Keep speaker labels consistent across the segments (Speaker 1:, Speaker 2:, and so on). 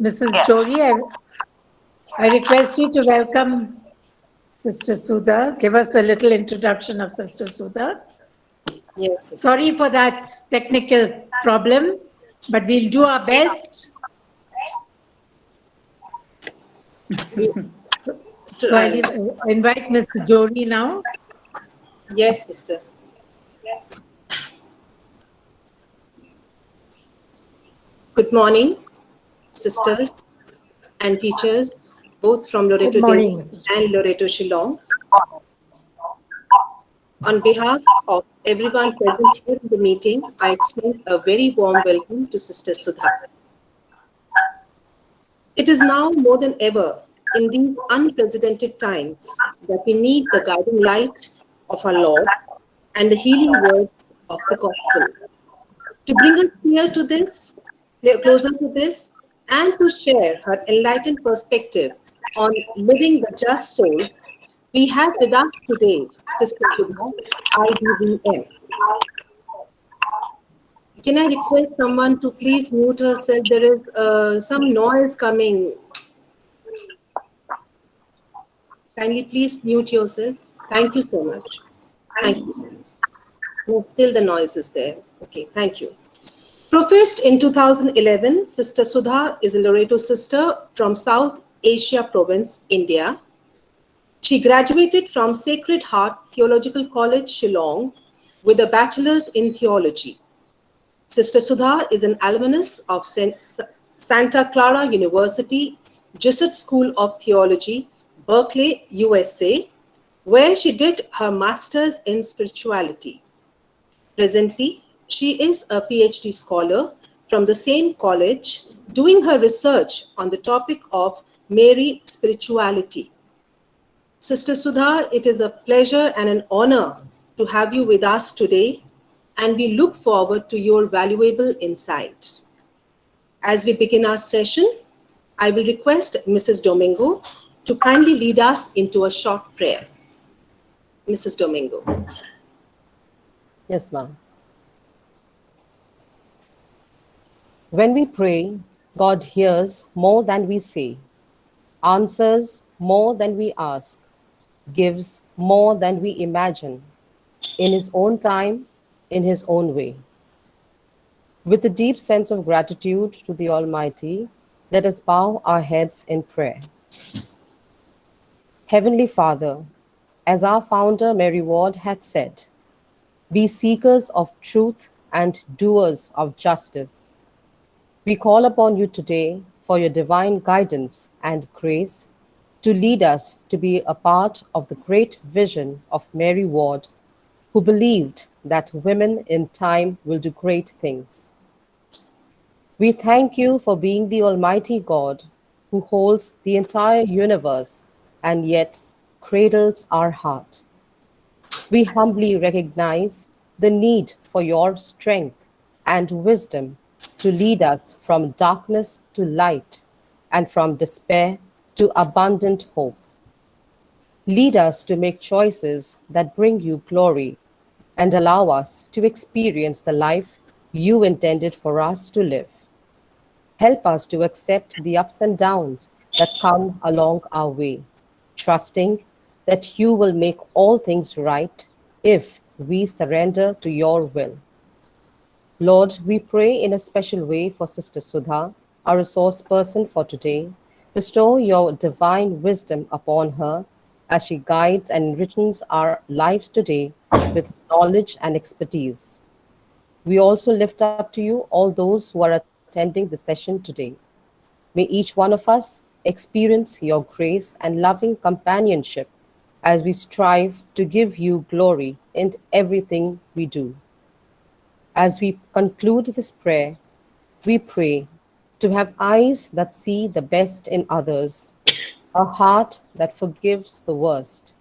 Speaker 1: Mrs.
Speaker 2: Yes.
Speaker 1: Jory, I request you to welcome Sister Sudha. Give us a little introduction of Sister Sudha.
Speaker 3: Yes, sister.
Speaker 1: Sorry for that technical problem, but we'll do our best. So I'll invite Mr. Jory now.
Speaker 3: Yes, sister. Good morning, sisters and teachers, both from
Speaker 1: Good
Speaker 3: Loreto
Speaker 1: morning,
Speaker 3: Delhi
Speaker 1: Mrs. Jory.
Speaker 3: and Loreto Shillong. On behalf of everyone present here in the meeting, I extend a very warm welcome to Sister Sudha. It is now more than ever in these unprecedented times that we need the guiding light of our Lord and the healing words of the gospel. To bring us closer to this, and to share her enlightened perspective on living the just souls, we have with us today Sister Sudha, IDVM. Can I request someone to please mute herself? There is some noise coming. Kindly please mute yourself. Thank you so much. Thank you. No, still the noise is there. Okay, thank you. Professed in 2011, Sister Sudha is a Loreto sister from South Asia Province, India. She graduated from Sacred Heart Theological College, Shillong, with a bachelor's in theology. Sister Sudha is an alumnus of Santa Clara University, Jesuit School of Theology, Berkeley, USA, where she did her master's in spirituality. Presently, she is a PhD scholar from the same college, doing her research on the topic of Mary spirituality. Sister Sudha, it is a pleasure and an honor to have you with us today, and we look forward to your valuable insight. As we begin our session, I will request Mrs. Domingo to kindly lead us into a short prayer. Mrs. Domingo.
Speaker 4: Yes, ma'am. When we pray, God hears more than we say, answers more than we ask, gives more than we imagine, in His own time, in His own way. With a deep sense of gratitude to the Almighty, let us bow our heads in prayer. Heavenly Father, as our founder Mary Ward had said, be seekers of truth and doers of justice. We call upon you today for your divine guidance and grace to lead us to be a part of the great vision of Mary Ward, who believed that women in time will do great things. We thank you for being the Almighty God who holds the entire universe and yet cradles our heart. We humbly recognize the need for your strength and wisdom to lead us from darkness to light and from despair to abundant hope. Lead us to make choices that bring you glory and allow us to experience the life you intended for us to live. Help us to accept the ups and downs that come along our way, trusting that you will make all things right if we surrender to your will. Lord, we pray in a special way for Sister Sudha, our resource person for today. Bestow your divine wisdom upon her as she guides and enriches our lives today with knowledge and expertise. We also lift up to you all those who are attending the session today. May each one of us experience your grace and loving companionship as we strive to give you glory in everything we do. As we conclude this prayer, we pray to have eyes that see the best in others, a heart that forgives the worst,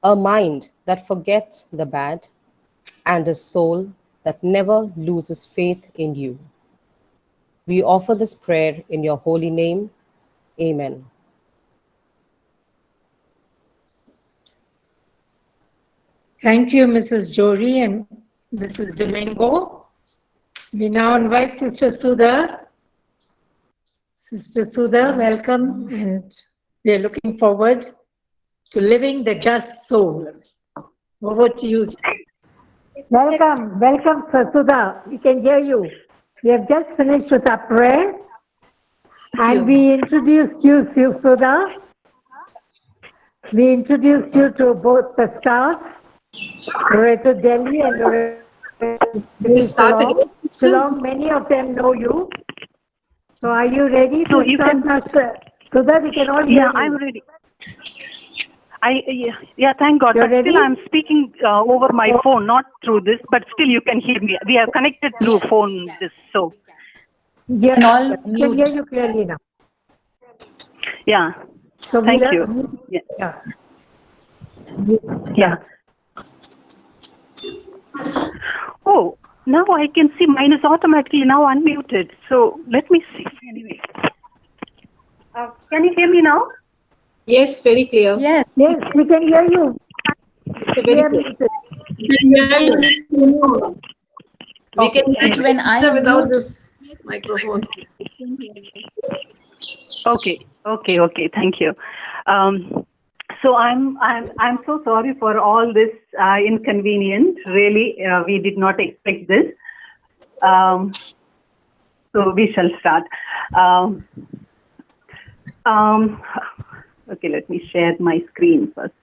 Speaker 4: a mind that forgets the bad, and a soul that never loses faith in you. We offer this prayer in your holy name. Amen.
Speaker 1: Thank you, Mrs. Jory and Mrs. Domingo. We now invite Sister Sudha. Sister Sudha, welcome, and we are looking forward to living the just soul. Over to you. Welcome, welcome, Sister Sudha. We can hear you. We have just finished with our prayer, and we introduced you, Sudha. We introduced you to both the staff, Loreto Delhi and Loreto Shillong. Shillong, many of them know you. So are you ready to start now, Sudha? We can all hear you.
Speaker 2: Yeah, I'm ready. Yeah, thank God.
Speaker 1: You're
Speaker 2: But
Speaker 1: ready?
Speaker 2: still, I'm speaking over my phone, not through this. But still, you can hear me. We are connected through phone. So
Speaker 1: Yeah,
Speaker 5: all
Speaker 1: we can hear you clearly now.
Speaker 2: yeah,
Speaker 1: So
Speaker 2: thank
Speaker 1: we'll,
Speaker 2: you.
Speaker 1: Yeah.
Speaker 2: Yeah. Oh, now I can see mine is automatically now unmuted. So let me see. Anyway, can you hear me now?
Speaker 3: Yes, very clear.
Speaker 5: Yes,
Speaker 1: Yes, we can hear you.
Speaker 3: Very clear. We can
Speaker 5: but when I
Speaker 3: without
Speaker 5: mute,
Speaker 3: this microphone.
Speaker 2: Okay. Thank you. So I'm so sorry for all this inconvenience. Really, we did not expect this. So we shall start. Okay, let me share my screen first.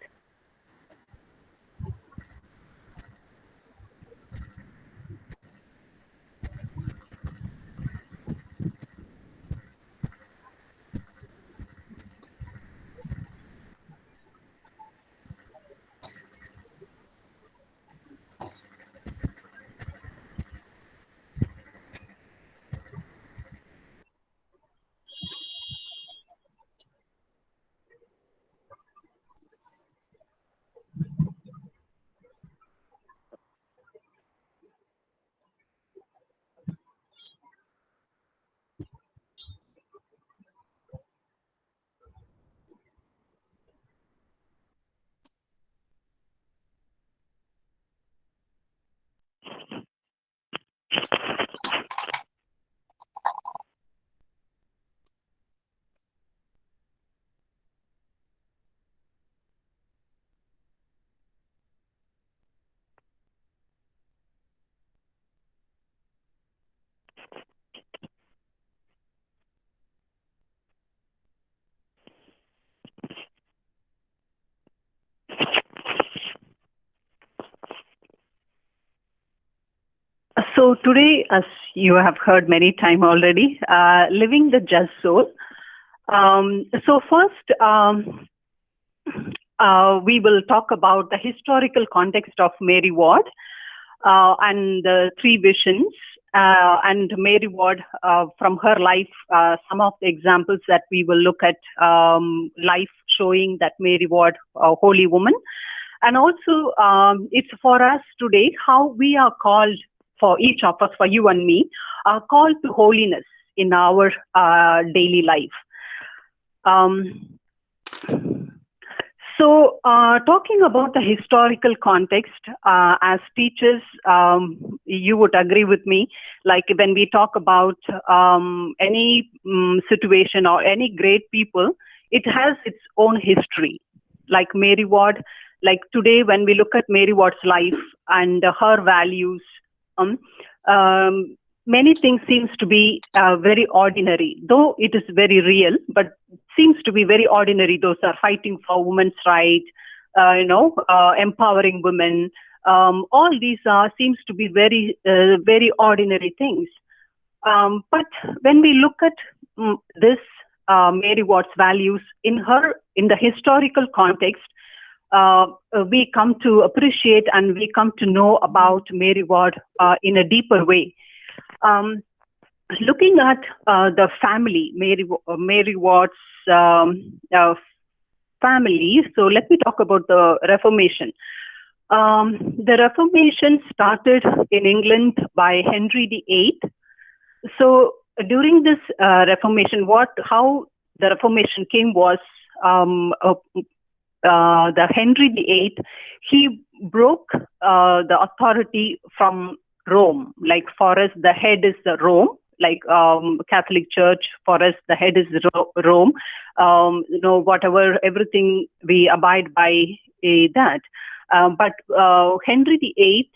Speaker 2: So today, as you have heard many times already, living the just soul. So first, we will talk about the historical context of Mary Ward and the three visions. And Mary Ward, from her life, some of the examples that we will look at, life showing that Mary Ward, a holy woman. And also, it's for us today how we are called, for each of us, for you and me, are called to holiness in our daily life. So talking about the historical context, as teachers, you would agree with me, like when we talk about any situation or any great people, it has its own history. Like Mary Ward, like today when we look at Mary Ward's life and her values, many things seems to be very ordinary, though it is very real, but seems to be very ordinary. Those are fighting for women's rights, empowering women. All these seems to be very, very ordinary things. But when we look at this Mary Ward's values in the historical context, we come to appreciate and we come to know about Mary Ward in a deeper way. Looking at the family, Mary Ward's family, so let me talk about the Reformation. The Reformation started in England by Henry VIII. So during this Reformation, how the Reformation came was the Henry VIII, he broke the authority from Rome. Like for us, the head is the Rome. like Catholic Church. For us, the head is Rome. Whatever, everything we abide by that. But Henry VIII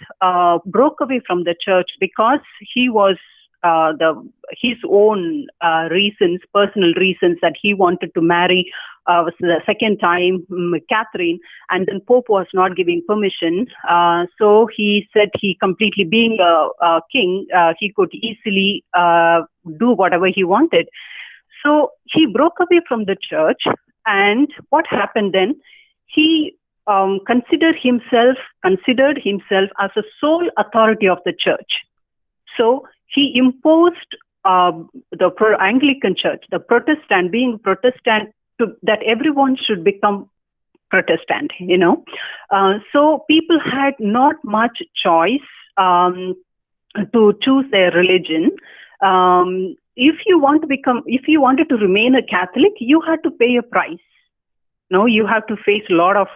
Speaker 2: broke away from the church because he was his own reasons, personal reasons, that he wanted to marry the second time Catherine, and then Pope was not giving permission. So he said he completely, being a king, he could easily do whatever he wanted. So he broke away from the church, and what happened then? He considered himself as a sole authority of the church. So he imposed the Anglican Church, the Protestant, being Protestant, that everyone should become Protestant, So people had not much choice to choose their religion. If you wanted to remain a Catholic, you had to pay a price. You have to face a lot of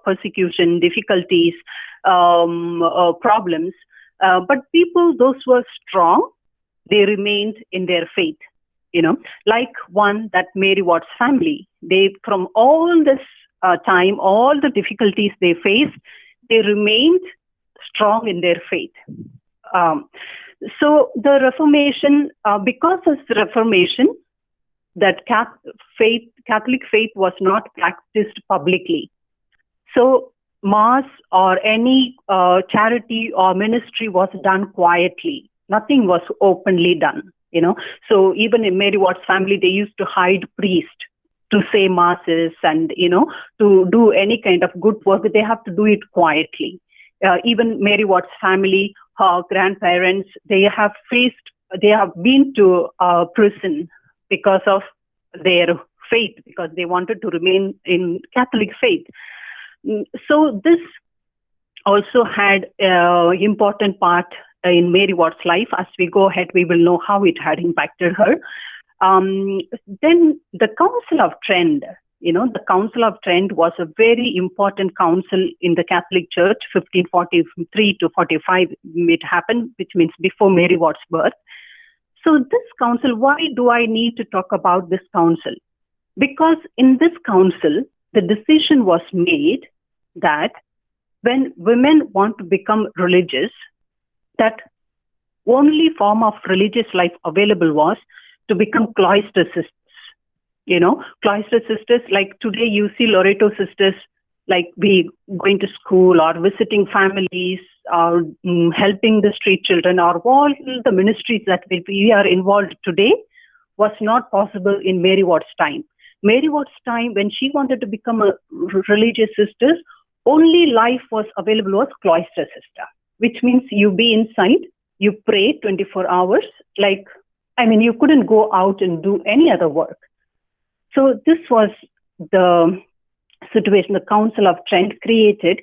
Speaker 2: persecution, difficulties, problems. But people, those who were strong, they remained in their faith. Like that Mary Ward's family, they, from all this time, all the difficulties they faced, they remained strong in their faith. So the Reformation, because of the Reformation, that Catholic faith was not practiced publicly. So Mass or any charity or ministry was done quietly. Nothing was openly done. So even in Mary Ward's family, they used to hide priests to say masses and, to do any kind of good work. They have to do it quietly. Even Mary Ward's family, her grandparents, they have been to prison because of their faith, because they wanted to remain in Catholic faith. So this also had an important part in Mary Ward's life. As we go ahead, we will know how it had impacted her. Then the Council of Trent, the Council of Trent was a very important council in the Catholic Church, 1543 to 45 it happened, which means before Mary Ward's birth. So this council, why do I need to talk about this council? Because in this council, the decision was made that when women want to become religious, that only form of religious life available was to become cloister sisters. Cloister sisters, like today you see Loreto sisters, like we going to school or visiting families or helping the street children, or all the ministries that we are involved today, was not possible in Mary Ward's time. Mary Ward's time, when she wanted to become a religious sister, only life was available was cloister sister, which means you be inside, you pray 24 hours. You couldn't go out and do any other work. So this was the situation the Council of Trent created,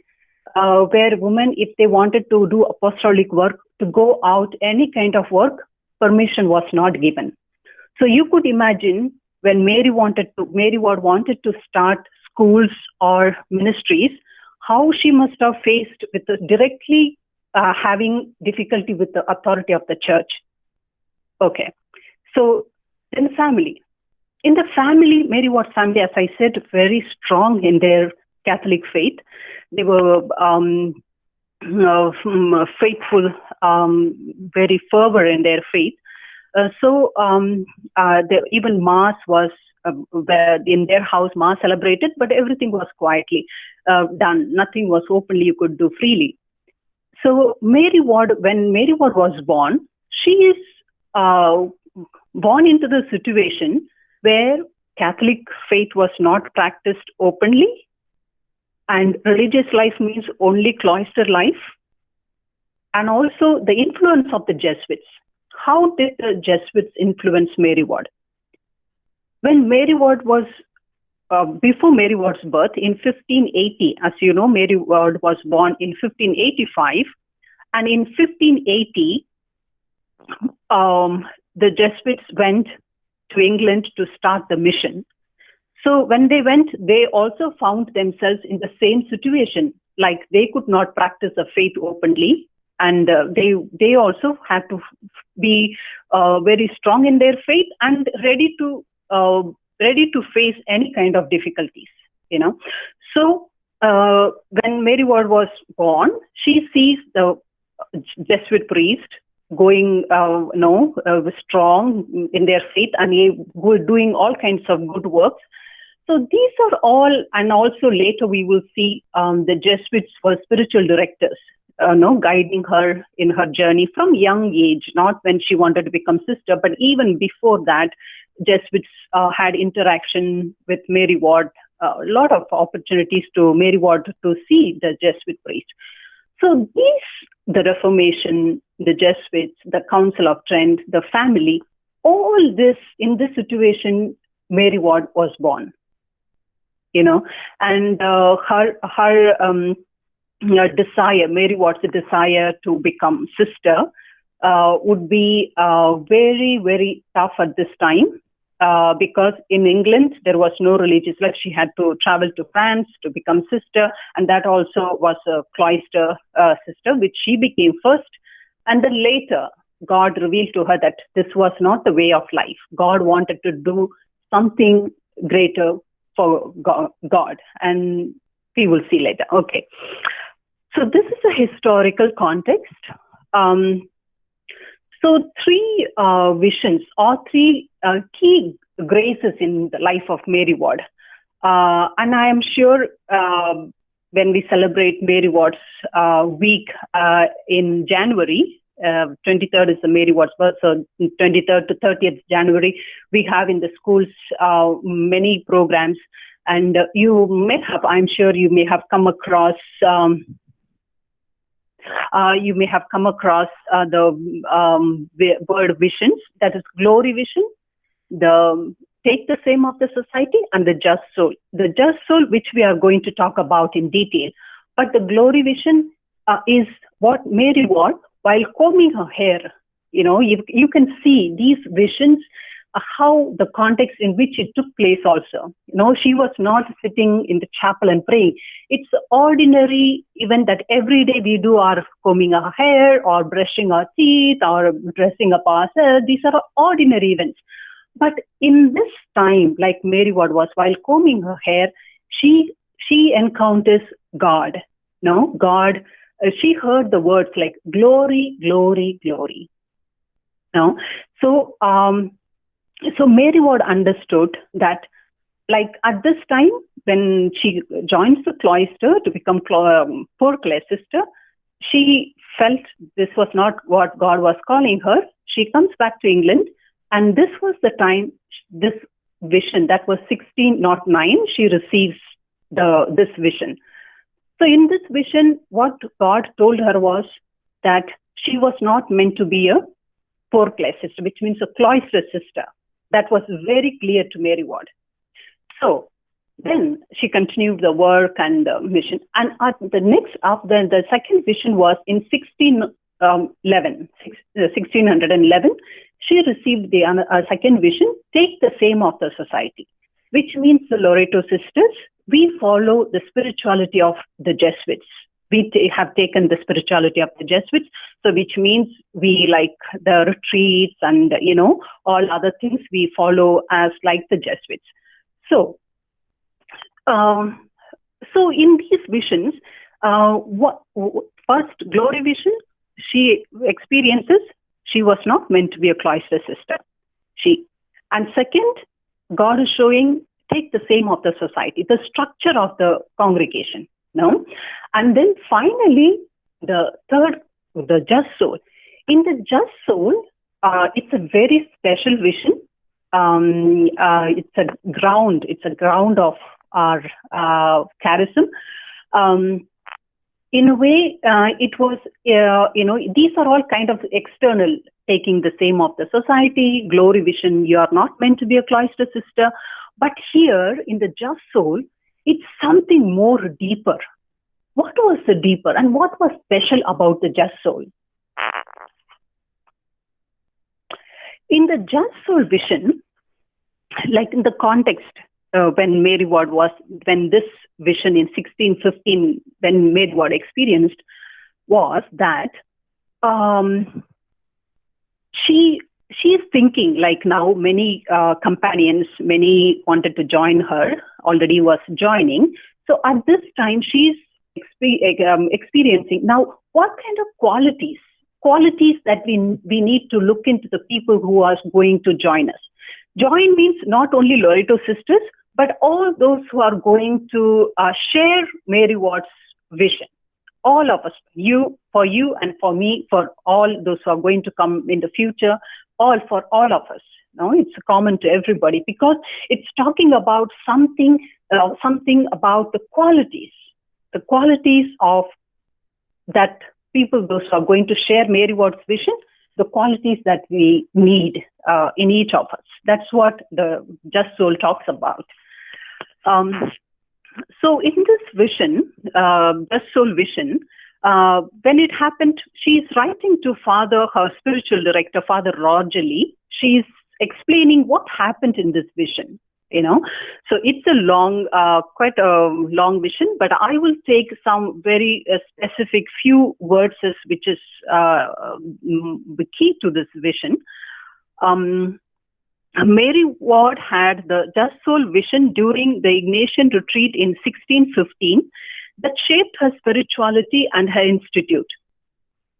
Speaker 2: where women, if they wanted to do apostolic work, to go out any kind of work, permission was not given. So you could imagine when Mary Ward wanted to start schools or ministries, how she must have faced with directly having difficulty with the authority of the church. Okay, so then family. In the family, Mary Ward's family, as I said, very strong in their Catholic faith. They were faithful, very fervent in their faith. Even Mass was in their house, Mass celebrated, but everything was quietly done. Nothing was openly you could do freely. So Mary Ward, when Mary Ward was born, she is born into the situation where Catholic faith was not practiced openly, and religious life means only cloister life, and also the influence of the Jesuits. How did the Jesuits influence Mary Ward? When Mary Ward was, before Mary Ward's birth in 1580, as you know, Mary Ward was born in 1585, and in 1580, the Jesuits went to England to start the mission. So when they went, they also found themselves in the same situation, like they could not practice the faith openly. and they also had to be very strong in their faith and ready to face any kind of difficulties, So when Mary Ward was born, she sees the Jesuit priest going, strong in their faith and doing all kinds of good works. So these are all, and also later we will see the Jesuits were spiritual directors, guiding her in her journey from young age, not when she wanted to become sister, but even before that, Jesuits had interaction with Mary Ward, a lot of opportunities to Mary Ward to see the Jesuit priest. So the Reformation, the Jesuits, the Council of Trent, the family, all this, in this situation, Mary Ward was born, and her desire, Mary Ward's desire to become sister would be very, very tough at this time. Because in England, there was no religious life. She had to travel to France to become sister. And that also was a cloister sister, which she became first. And then later, God revealed to her that this was not the way of life. God wanted to do something greater for God. And we will see later. Okay. So this is a historical context. So three visions or three key graces in the life of Mary Ward. And I am sure when we celebrate Mary Ward's week in January, 23rd is the Mary Ward's birth, so 23rd to 30th January, we have in the schools many programs. And I'm sure you may have come across the word visions, that is glory vision, the take the same of the society, and the just soul. The just soul, which we are going to talk about in detail. But the glory vision is what Mary Ward, while combing her hair, you can see these visions, how the context in which it took place also. She was not sitting in the chapel and praying. It's an ordinary event that every day we do, our combing our hair or brushing our teeth or dressing up ourselves. These are ordinary events. But in this time, like Mary Ward was, while combing her hair, she encounters God. God. She heard the words like glory, glory, glory. So Mary Ward understood that, like at this time, when she joins the cloister to become poor class sister, she felt this was not what God was calling her. She comes back to England, and this was the time, this vision, that was 1609, she receives this vision. So in this vision, what God told her was that she was not meant to be a poor class sister, which means a cloister sister. That was very clear to Mary Ward. So then she continued the work and the mission. And the second vision was in 1611. She received the second vision, take the same of the society, which means the Loreto sisters, we follow the spirituality of the Jesuits. We have taken the spirituality of the Jesuits, so which means we like the retreats and, all other things we follow as like the Jesuits. So in these visions, first glory vision, she experiences she was not meant to be a cloister sister. And second, God is showing, take the same of the society, the structure of the congregation. And then finally, the third, the just soul. In the just soul, it's a very special vision. It's a ground of our charism. In a way, it was, these are all kind of external, taking the same of the society, glory vision, you are not meant to be a cloister sister. But here in the just soul, it's something more deeper. What was the deeper and what was special about the just soul? In the just soul vision, like in the context when Mary Ward when this vision in 1615, when Mary Ward experienced, was that she's thinking, like, now many companions, many wanted to join her, already was joining. So at this time, she's experiencing now what kind of qualities that we need to look into the people who are going to join us. Join means not only Loreto sisters, but all those who are going to share Mary Ward's vision. All of us, for you and for me, for all those who are going to come in the future, for all of us. No, it's common to everybody, because it's talking about something about the qualities of that people, those who are going to share Mary Ward's vision, the qualities that we need in each of us. That's what the Just Soul talks about. So in this vision, Just Soul vision, when it happened, she's writing to her spiritual director, Father Roger Lee. She's explaining what happened in this vision. So it's quite a long vision, but I will take some very specific few words which is the key to this vision. Mary Ward had the Just Soul vision during the Ignatian retreat in 1615 that shaped her spirituality and her institute.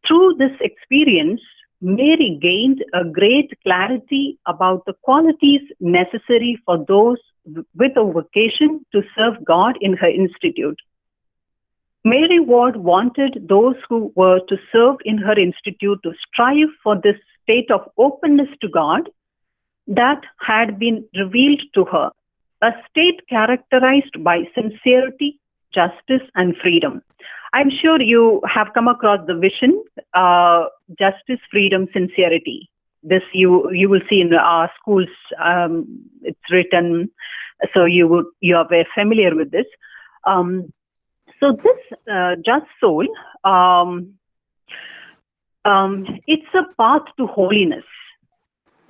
Speaker 2: Through this experience, Mary gained a great clarity about the qualities necessary for those with a vocation to serve God in her institute. Mary Ward wanted those who were to serve in her institute to strive for this state of openness to God that had been revealed to her, a state characterized by sincerity, justice, and freedom. I'm sure you have come across the vision, justice, freedom, sincerity. This you will see in our schools. It's written, so you are very familiar with this. So this Just Soul, it's a path to holiness.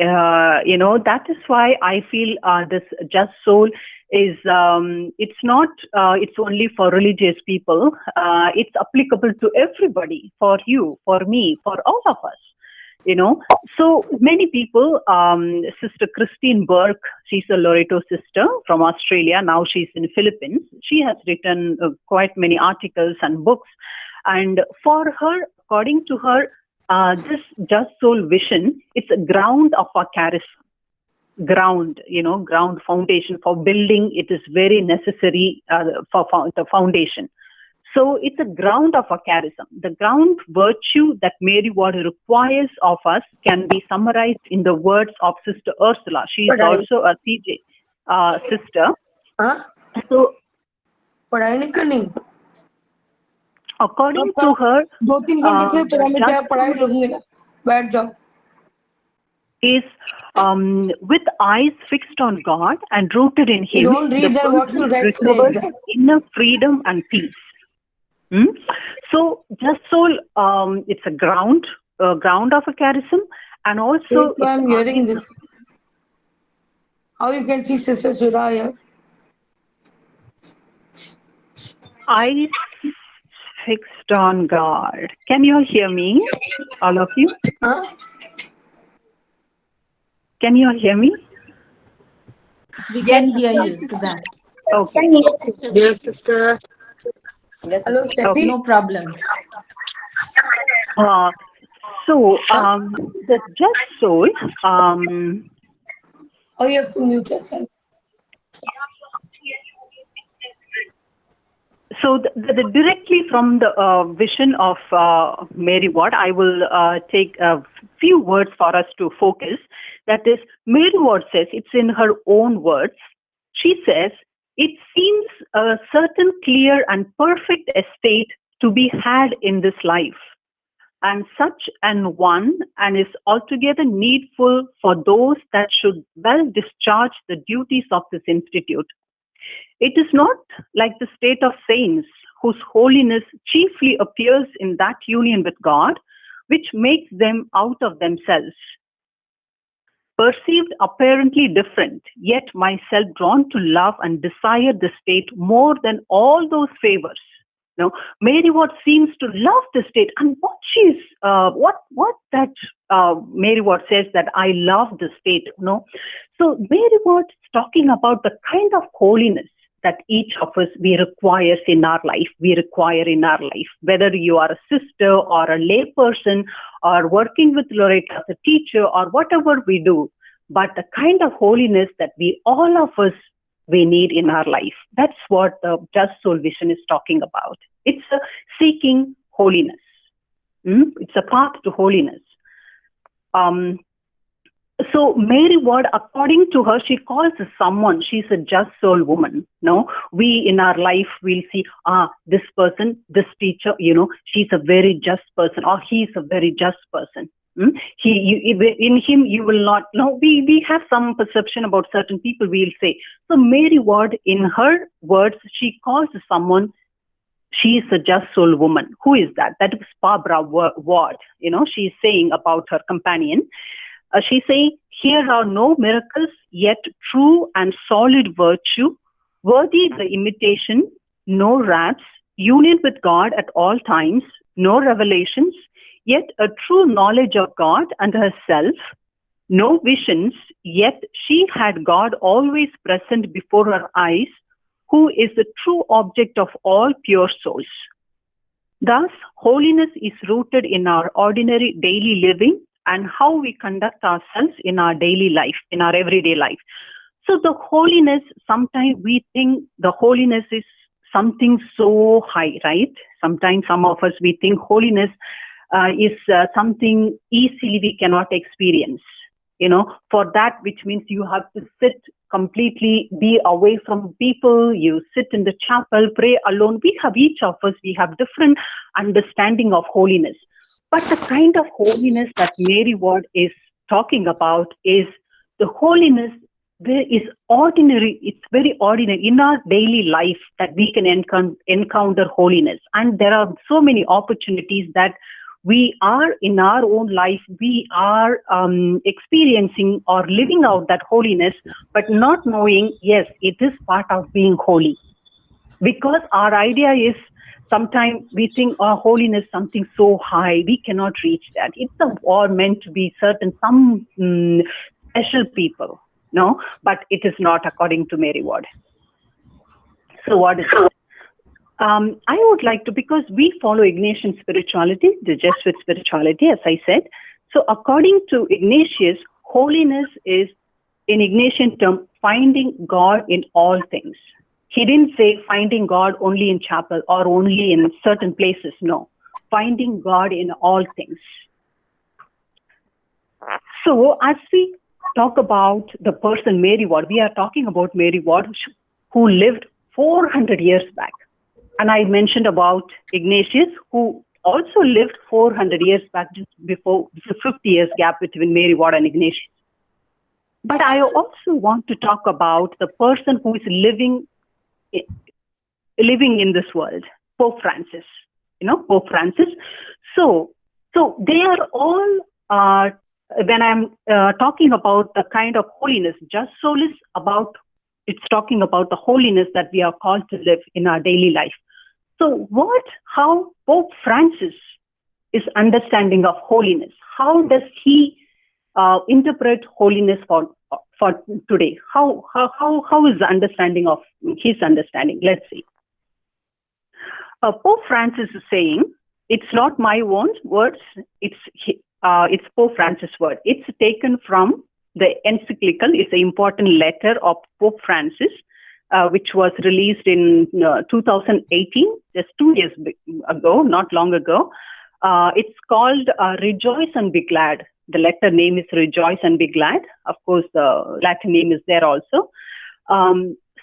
Speaker 2: That is why I feel this Just Soul is, it's not, it's only for religious people. It's applicable to everybody, for you, for me, for all of us. So many people, Sister Christine Burke, she's a Loreto sister from Australia. Now she's in the Philippines. She has written quite many articles and books. And for her, according to her, this Just Soul vision, it's a ground of our charism. Ground foundation for building. It is very necessary for the foundation. So it's a ground of our charism. The ground virtue that Mary Ward requires of us can be summarized in the words of Sister Ursula. She is also a CJ sister. So, according to her, is with eyes fixed on God and rooted in Him, recovers inner freedom and peace. So Just Soul, it's a ground of a charism, and also
Speaker 5: I'm hearing this. How you can see Sister Sudha here?
Speaker 2: Eyes fixed on God. Can you hear me, all of you? Can you hear me?
Speaker 6: We can hear you, Sudha.
Speaker 2: Okay.
Speaker 1: Yes, sister.
Speaker 4: Yes,
Speaker 5: Hello,
Speaker 4: sister.
Speaker 5: Steffi.
Speaker 6: No problem.
Speaker 2: So the Just Soul.
Speaker 5: Oh, you have to mute yourself.
Speaker 2: So directly from the vision of Mary Ward, I will take a few words for us to focus. That is, Mary Ward says, it's in her own words. She says, it seems a certain clear and perfect estate to be had in this life, and such an one, and is altogether needful for those that should well discharge the duties of this institute. It is not like the state of saints, whose holiness chiefly appears in that union with God, which makes them out of themselves. Perceived apparently different, yet myself drawn to love and desire the state more than all those favors No, Mary Ward seems to love the state, and Mary Ward says that I love the state. No, so Mary Ward is talking about the kind of holiness that each of us we require in our life. Whether you are a sister or a lay person or working with Loretta as a teacher or whatever we do, but the kind of holiness that all of us we need in our life. That's what the Just Soul Vision is talking about. It's a seeking holiness. It's a path to holiness. So Mary Ward, according to her, she calls someone, she's a just soul woman. No, we in our life will see, this person, this teacher, she's a very just person, or he's a very just person. In him, you will not know. We have some perception about certain people, we'll say. So Mary Ward, in her words, she calls someone, she is a just soul woman. Who is that? That is Barbara Ward. She's saying about her companion. She's saying, here are no miracles, yet true and solid virtue, worthy the imitation, no raps, union with God at all times, no revelations, yet a true knowledge of God and herself, no visions, yet she had God always present before her eyes, who is the true object of all pure souls. Thus, holiness is rooted in our ordinary daily living and how we conduct ourselves in our daily life, in our everyday life. So the holiness, sometimes we think the holiness is something so high, right? Sometimes some of us, we think holiness is something easily we cannot experience. For that, which means you have to sit completely, be away from people, you sit in the chapel, pray alone. Each of us, we have different understanding of holiness. But the kind of holiness that Mary Ward is talking about is the holiness there is ordinary, it's very ordinary in our daily life that we can encounter holiness. And there are so many opportunities that we are in our own life, we are experiencing or living out that holiness, but not knowing, yes, it is part of being holy. Because our idea is, sometimes we think, holiness is something so high, we cannot reach that. It's all meant to be certain, some special people, no? But it is not according to Mary Ward. So what is it? I would like to, because we follow Ignatian spirituality, the Jesuit spirituality, as I said. So according to Ignatius, holiness is, in Ignatian term, finding God in all things. He didn't say finding God only in chapel or only in certain places. No, finding God in all things. So as we talk about the person Mary Ward, we are talking about Mary Ward, who lived 400 years back. And I mentioned about Ignatius, who also lived 400 years back, just before the 50 years gap between Mary Ward and Ignatius. But I also want to talk about the person who is living in this world, Pope Francis. Pope Francis. So they are all, when I'm talking about the kind of holiness, Just Soul is about, it's talking about the holiness that we are called to live in our daily life. So how Pope Francis is understanding of holiness? How does he interpret holiness for today? How is the understanding of his understanding? Let's see. Pope Francis is saying, it's not my own words, it's Pope Francis' word. It's taken from the encyclical, it's an important letter of Pope Francis, which was released in 2018, just 2 years ago, not long ago. It's called Rejoice and Be Glad. The letter name is Rejoice and Be Glad. Of course, the Latin name is there also.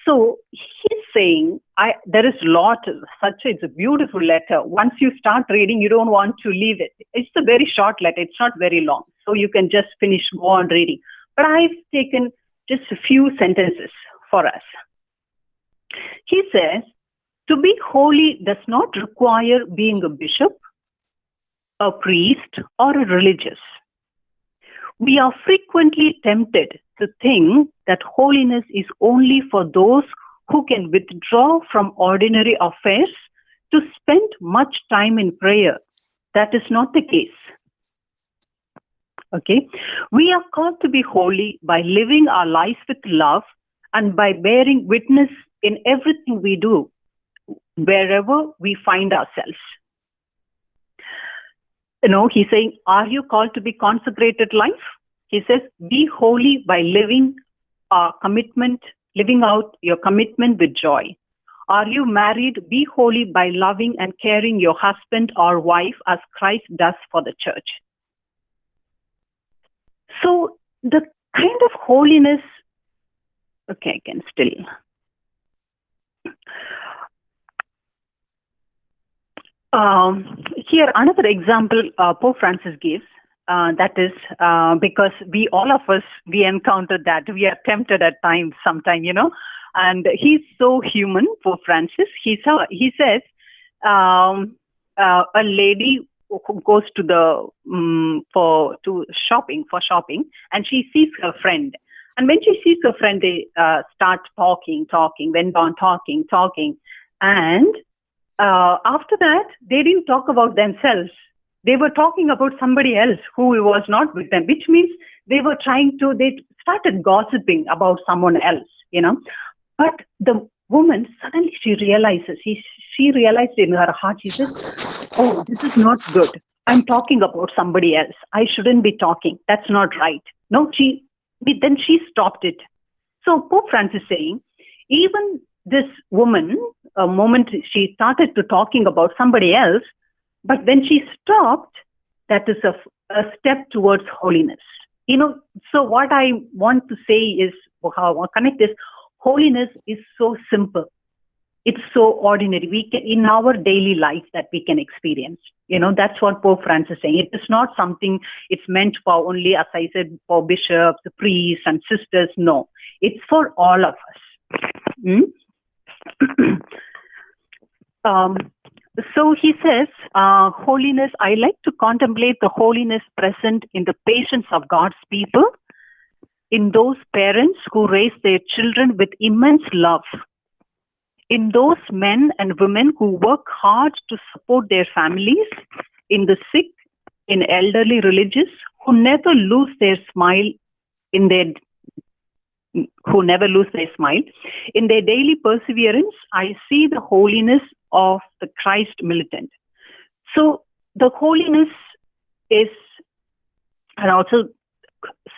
Speaker 2: So he's saying, there is it's a beautiful letter. Once you start reading, you don't want to leave it. It's a very short letter. It's not very long. So you can just go on reading. But I've taken just a few sentences for us. He says, to be holy does not require being a bishop, a priest, or a religious. We are frequently tempted to think that holiness is only for those who can withdraw from ordinary affairs to spend much time in prayer. That is not the case. Okay, we are called to be holy by living our lives with love and by bearing witness in everything we do, wherever we find ourselves. You know, he's saying, are you called to be consecrated life? He says, be holy by living out your commitment with joy. Are you married? Be holy by loving and caring your husband or wife as Christ does for the church. So the kind of holiness, okay, I can still. Here, another example Pope Francis gives, that is because all of us, we encountered that. We are tempted at times, sometime, you know, and he's so human, Pope Francis. He says, a lady who goes to shopping, and she sees her friend. And when she sees her friend, they start talking, went on talking. And after that, they didn't talk about themselves. They were talking about somebody else who was not with them, which means they started gossiping about someone else, you know. But the woman, suddenly she realizes, she realized in her heart, she says, oh, this is not good. I'm talking about somebody else. I shouldn't be talking. That's not right. No, then she stopped it. So Pope Francis is saying, even this woman, a moment she started to talking about somebody else, but when she stopped, that is a step towards holiness. You know, so what I want to say is, how I connect this, holiness is so simple. It's so ordinary. We can, in our daily life, that we can experience. You know, that's what Pope Francis is saying. It is not something it's meant for only, as I said, for bishops, priests, and sisters. No, it's for all of us. So he says, holiness, I like to contemplate the holiness present in the patience of God's people, in those parents who raise their children with immense love, in those men and women who work hard to support their families, in the sick, in elderly religious, who never lose their smile in their daily perseverance. I see the holiness of the Christ militant. So the holiness is, and also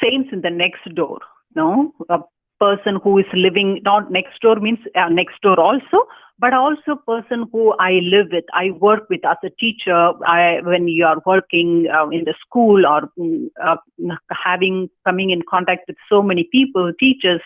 Speaker 2: saints in the next door, no? A person who is living, not next door means next door also, but also person who I live with, I work with as a teacher. When you are working in the school or coming in contact with so many people, teachers,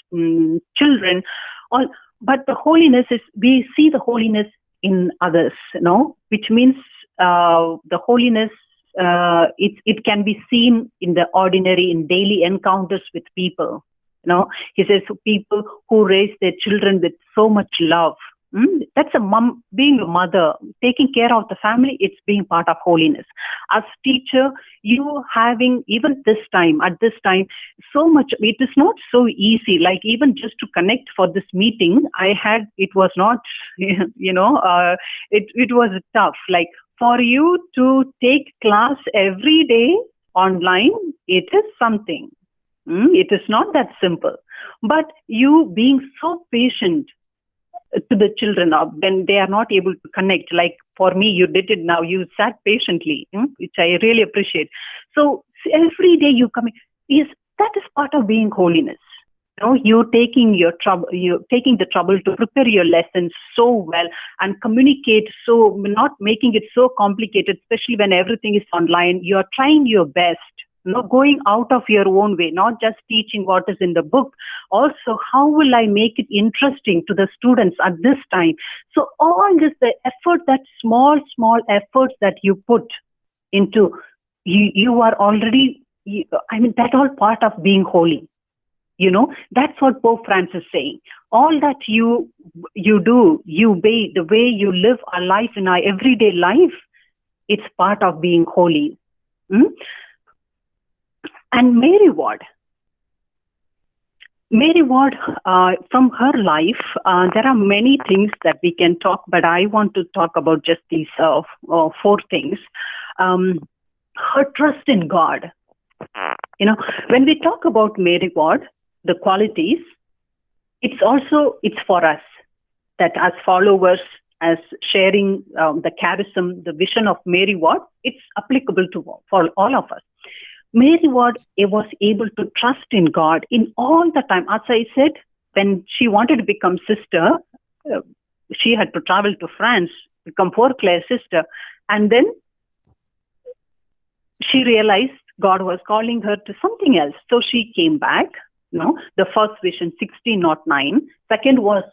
Speaker 2: children, all. But the holiness is, we see the holiness in others, you know, which means the holiness, it can be seen in the ordinary, in daily encounters with people. You know, he says people who raise their children with so much love. That's a mom, being a mother, taking care of the family. It's being part of holiness. As teacher, you having even at this time, so much. It is not so easy. Like even just to connect for this meeting, it was not, you know, it was tough. Like for you to take class every day online, it is something. It is not that simple. But you being so patient to the children when they are not able to connect, like for me, you did it now, you sat patiently, which I really appreciate. So every day you come, that is part of being holiness. You know, you're taking the trouble to prepare your lessons so well and communicate, so not making it so complicated, especially when everything is online. You're trying your best. You know, going out of your own way, not just teaching what is in the book. Also, how will I make it interesting to the students at this time? So all this, the effort, that small efforts that you put into, you are already, that all part of being holy. You know, that's what Pope Francis is saying. All that you do, you obey, the way you live our life in our everyday life, it's part of being holy. And Mary Ward, Mary Ward, from her life, there are many things that we can talk, but I want to talk about just these 4 things. Her trust in God. When we talk about Mary Ward, the qualities, it's for us, that as followers, as sharing the charism, the vision of Mary Ward, it's applicable for all of us. Mary Ward was able to trust in God in all the time. As I said, when she wanted to become sister, she had to travel to France, become Poor Clare's sister. And then she realized God was calling her to something else. So she came back. The first vision, 1609. Second was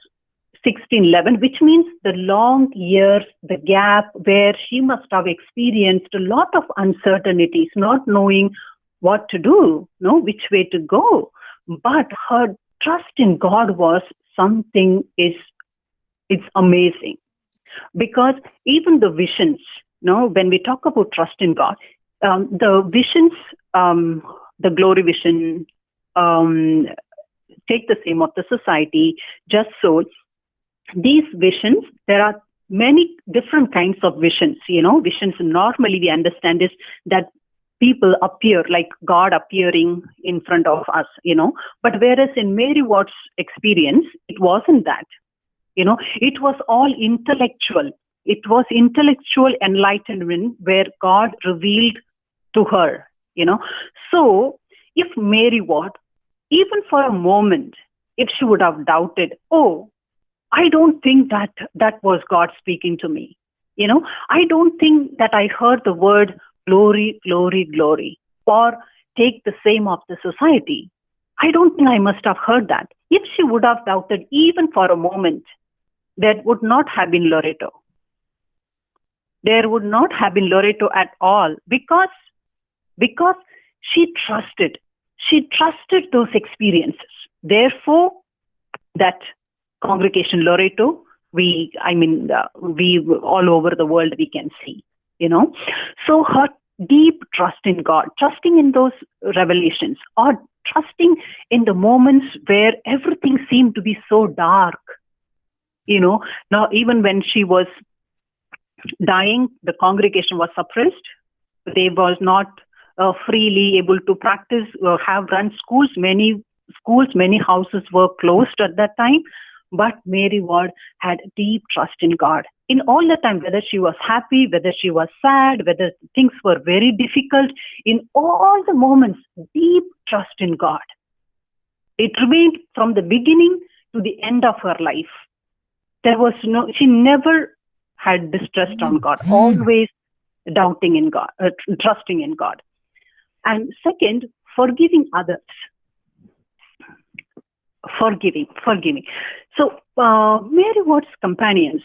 Speaker 2: 1611, which means the long years, the gap where she must have experienced a lot of uncertainties, not knowing what to do, which way to go. But her trust in God was something it's amazing. Because even the visions, when we talk about trust in God, the visions, the glory vision, take the same of the society, just soul. These visions, there are many different kinds of visions. Visions normally we understand is that people appear, like God appearing in front of us, But whereas in Mary Ward's experience, it wasn't that. It was all intellectual. It was intellectual enlightenment where God revealed to her, So if Mary Ward, even for a moment, if she would have doubted, I don't think that was God speaking to me. I don't think that I heard the word glory, glory, glory, or take the same of the society. I don't think I must have heard that. If she would have doubted even for a moment, there would not have been Loreto. There would not have been Loreto at all because she trusted. She trusted those experiences. Therefore, that congregation Loreto, we all over the world we can see, So her deep trust in God, trusting in those revelations, or trusting in the moments where everything seemed to be so dark, Now, even when she was dying, the congregation was suppressed. They was not freely able to practice or have run schools. Many schools, many houses were closed at that time. But Mary Ward had deep trust in God. In all the time, whether she was happy, whether she was sad, whether things were very difficult, in all the moments, deep trust in God. It remained from the beginning to the end of her life. She never had distrust on God, always doubting in God, trusting in God. And second, forgiving others. Forgiving. So Mary Ward's companions,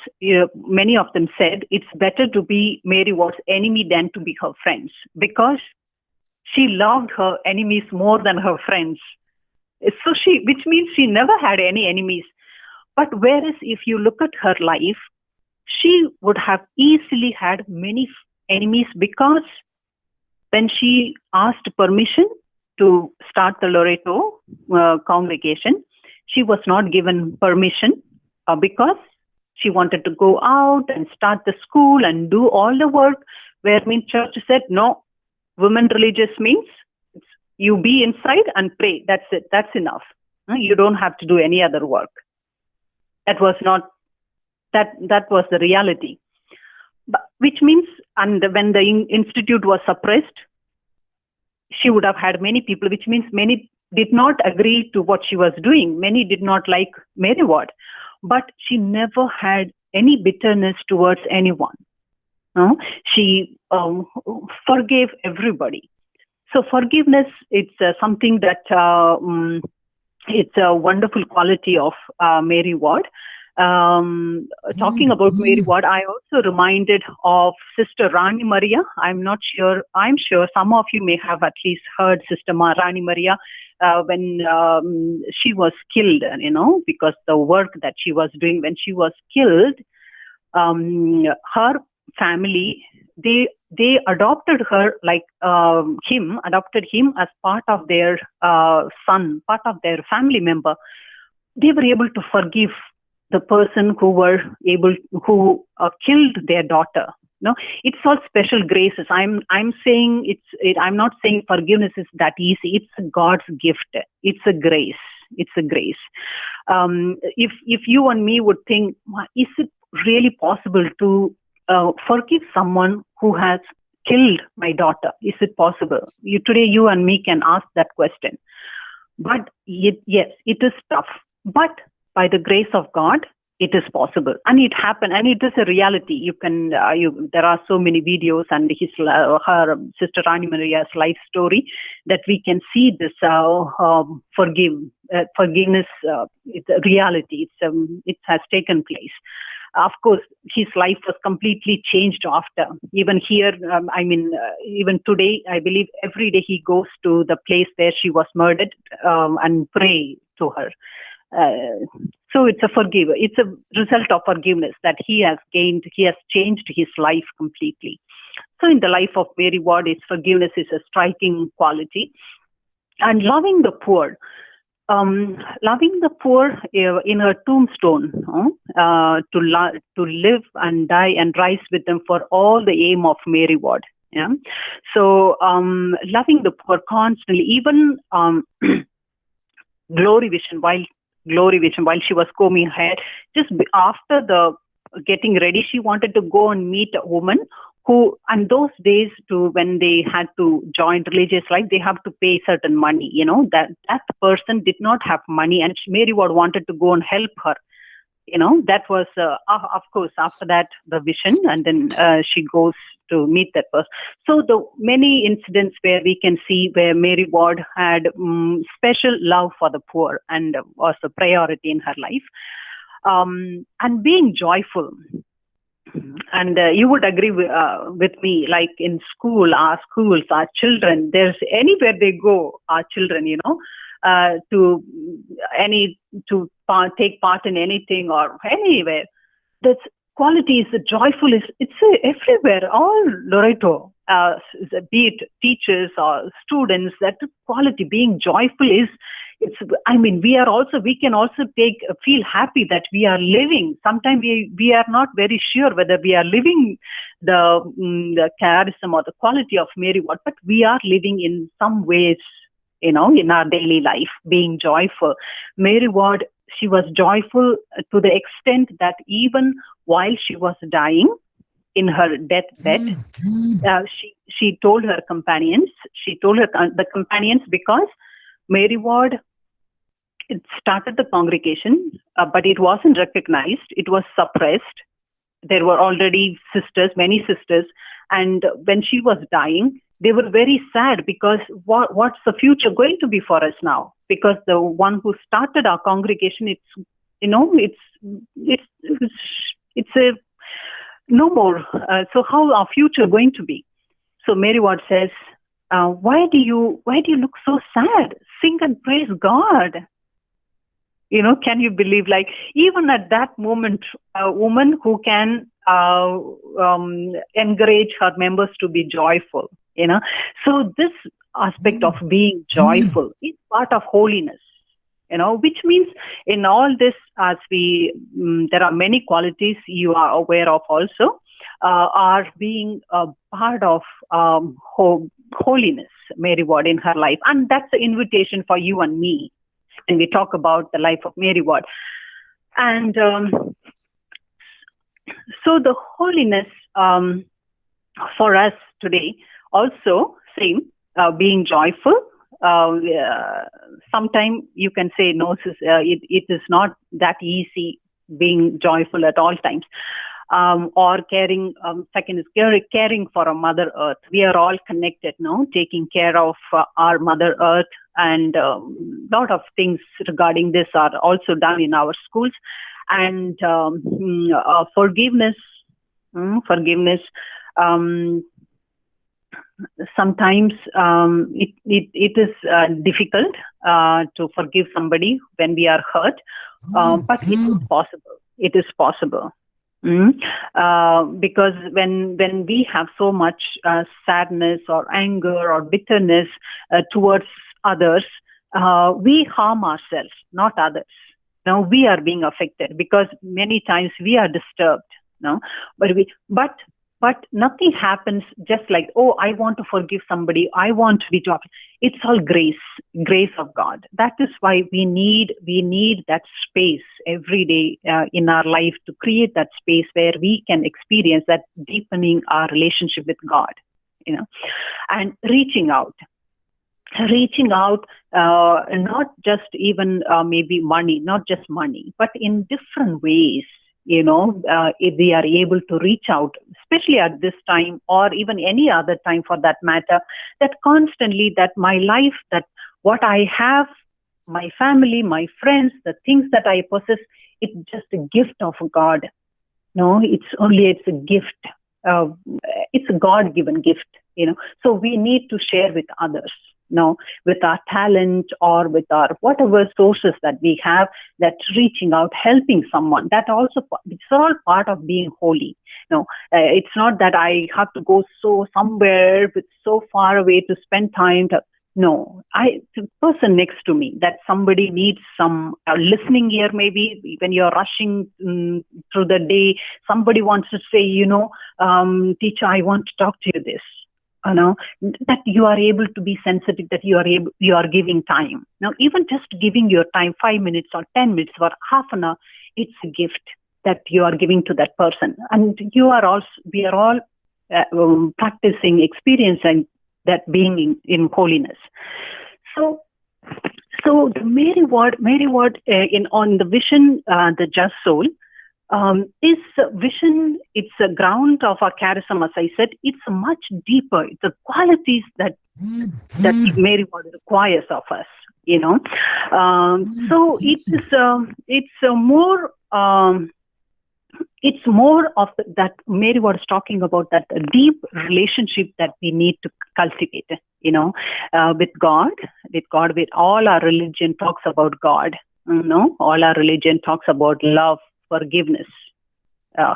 Speaker 2: many of them said it's better to be Mary Ward's enemy than to be her friends, because she loved her enemies more than her friends. So which means she never had any enemies. But whereas if you look at her life, she would have easily had many enemies, because when she asked permission to start the Loreto congregation, she was not given permission because she wanted to go out and start the school and do all the work, where church said, no, women religious means you be inside and pray. That's it. That's enough. You don't have to do any other work. That was not, that was the reality. But, which means, and when the institute was suppressed, she would have had many people, which means many did not agree to what she was doing. Many did not like Mary Ward, but she never had any bitterness towards anyone. She forgave everybody. So forgiveness, it's something that it's a wonderful quality of Mary Ward. Talking about Mary Ward, I also reminded of Sister Rani Maria. I'm sure some of you may have at least heard Sister Rani Maria when she was killed, because the work that she was doing when she was killed, her family, they they adopted her adopted him as part of their son, part of their family member. They were able to forgive the person who killed their daughter. No, it's all special graces. I'm saying I'm not saying forgiveness is that easy. It's God's gift. It's a grace. It's a grace. If you and me would think, is it really possible to forgive someone who has killed my daughter? Is it possible? Today you and me can ask that question. But yes, it is tough. But by the grace of God, it is possible, and it happened, and it is a reality. You can, there are so many videos, and her sister Rani Maria's life story, that we can see this forgiveness. It's a reality. It has taken place. Of course, his life was completely changed after. Even here, even today, I believe every day he goes to the place where she was murdered and pray to her. So it's a result of forgiveness that he has gained. He has changed his life completely. So in the life of Mary Ward, forgiveness is a striking quality. And loving the poor in her tombstone, to live and die and rise with them for all the aim of Mary Ward. Yeah. So loving the poor constantly, even Glory Vision, while she was combing her hair, just after the getting ready, she wanted to go and meet a woman who, and those days when they had to join religious life, they have to pay certain money, that person did not have money, and Mary Ward wanted to go and help her. That was, of course, after that, the vision, and then she goes to meet that person. So the many incidents where we can see where Mary Ward had special love for the poor and was a priority in her life, and being joyful. And you would agree with me, like in our schools, our children, there's anywhere they go, our children, to take part in anything or anywhere. That quality is joyful. It's everywhere, all Loreto, be it teachers or students. That quality, being joyful, we can also feel happy that we are living. Sometimes we are not very sure whether we are living the charism or the quality of Mary Ward, but we are living in some ways, in our daily life, being joyful. Mary Ward, she was joyful to the extent that even while she was dying in her deathbed, she told the companions, because Mary Ward started the congregation, but it wasn't recognized. It was suppressed. There were already many sisters, and when she was dying, they were very sad because what's the future going to be for us now? Because the one who started our congregation, it's no more. So how our future going to be? So Mary Ward says, why do you look so sad? Sing and praise God. Can you believe, like, even at that moment, a woman who can encourage her members to be joyful, So this aspect of being joyful is part of holiness, which means in all this, as there are many qualities you are aware of also, are being a part of holiness, Mary Ward, in her life. And that's the invitation for you and me when we talk about the life of Mary Ward. And so the holiness for us today also, same, being joyful. Sometimes you can say, no, it is not that easy being joyful at all times. Or caring, second is caring for our Mother Earth. We are all connected now, taking care of our Mother Earth, and a lot of things regarding this are also done in our schools. And forgiveness. Sometimes it is difficult to forgive somebody when we are hurt, but it is possible. It is possible. Because when we have so much sadness or anger or bitterness towards others, we harm ourselves, not others. Now we are being affected because many times we are disturbed. No, but nothing happens just like, oh, I want to forgive somebody, I want to be talking. It's all grace of God. That is why we need that space every day in our life, to create that space where we can experience that deepening our relationship with God, and reaching out, not just even maybe money, not just money, but in different ways. If we are able to reach out, especially at this time or even any other time for that matter, that constantly, that my life, that what I have, my family, my friends, the things that I possess, it's just a gift of God. No, it's a gift. It's a God-given gift, so we need to share with others. With our talent or with our whatever sources that we have, that reaching out, helping someone, that also, it's all part of being holy. It's not that I have to go somewhere so far away to spend time. The person next to me, that somebody needs some listening ear, maybe when you're rushing through the day, somebody wants to say, teacher, I want to talk to you this. That you are able to be sensitive, that you are giving time. Now, even just giving your time, 5 minutes or 10 minutes or half an hour, it's a gift that you are giving to that person. And we are all practicing, experiencing that being in holiness. So the Mary Ward on the vision, the just soul, is vision. It's a ground of our charism, as I said. It's much deeper. It's the qualities that Mary Ward requires of us. So it's more of that Mary Ward is talking about, that deep relationship that we need to cultivate. With God. With all our religion talks about God. All our religion talks about love, forgiveness,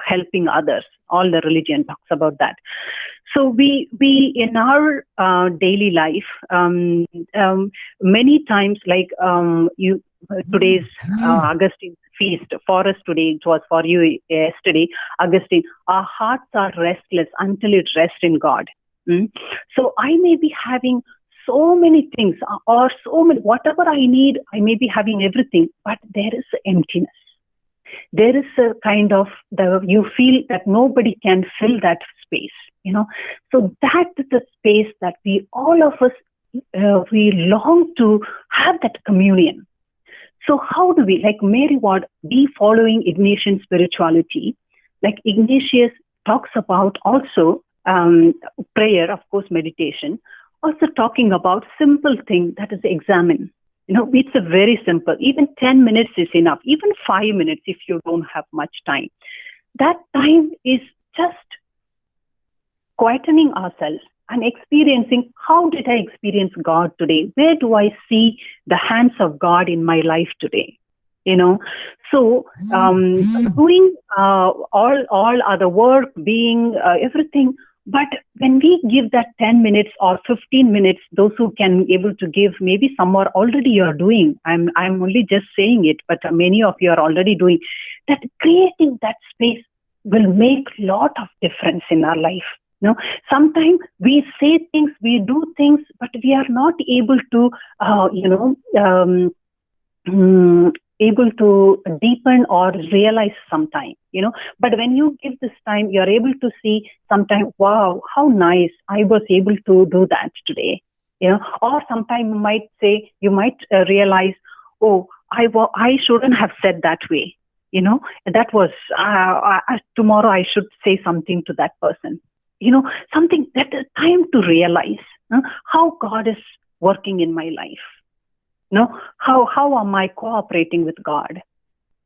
Speaker 2: helping others. All the religion talks about that. So we in our daily life, many times, like today's Augustine's feast for us today, it was for you yesterday, Augustine. Our hearts are restless until it rests in God. So I may be having so many things, or so many, whatever I need, I may be having everything, but there is emptiness. There is a kind of, you feel that nobody can fill that space, So that is the space that all of us, we long to have that communion. So how do we, like Mary Ward, be following Ignatian spirituality? Like Ignatius talks about also prayer, of course, meditation, also talking about simple thing, that is examine. It's a very simple, even 10 minutes is enough, even 5 minutes if you don't have much time. That time is just quietening ourselves and experiencing, how did I experience God today? Where do I see the hands of God in my life today? So doing all other work, being everything. But when we give that 10 minutes or 15 minutes, those who can able to give, maybe some are already you're doing. I'm only just saying it, but many of you are already doing that. Creating that space will make a lot of difference in our life. Sometimes we say things, we do things, but we are not able to, able to deepen or realize sometime, but when you give this time, you're able to see sometime, wow, how nice, I was able to do that today, or sometime you might realize, oh, I shouldn't have said that way, that was, tomorrow I should say something to that person, something that is time to realize how God is working in my life. How am I cooperating with God?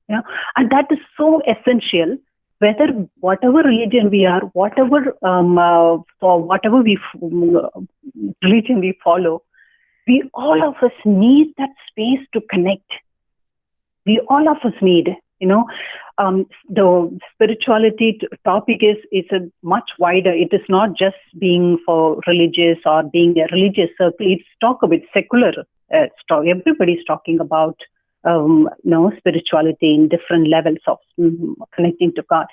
Speaker 2: And that is so essential. Whatever religion we are, whatever religion we follow, we all of us need that space to connect. We all of us need, the spirituality topic is a much wider. It is not just being for religious or being a religious circle. It's talk about secular stuff. Everybody's talking about spirituality in different levels of connecting to God.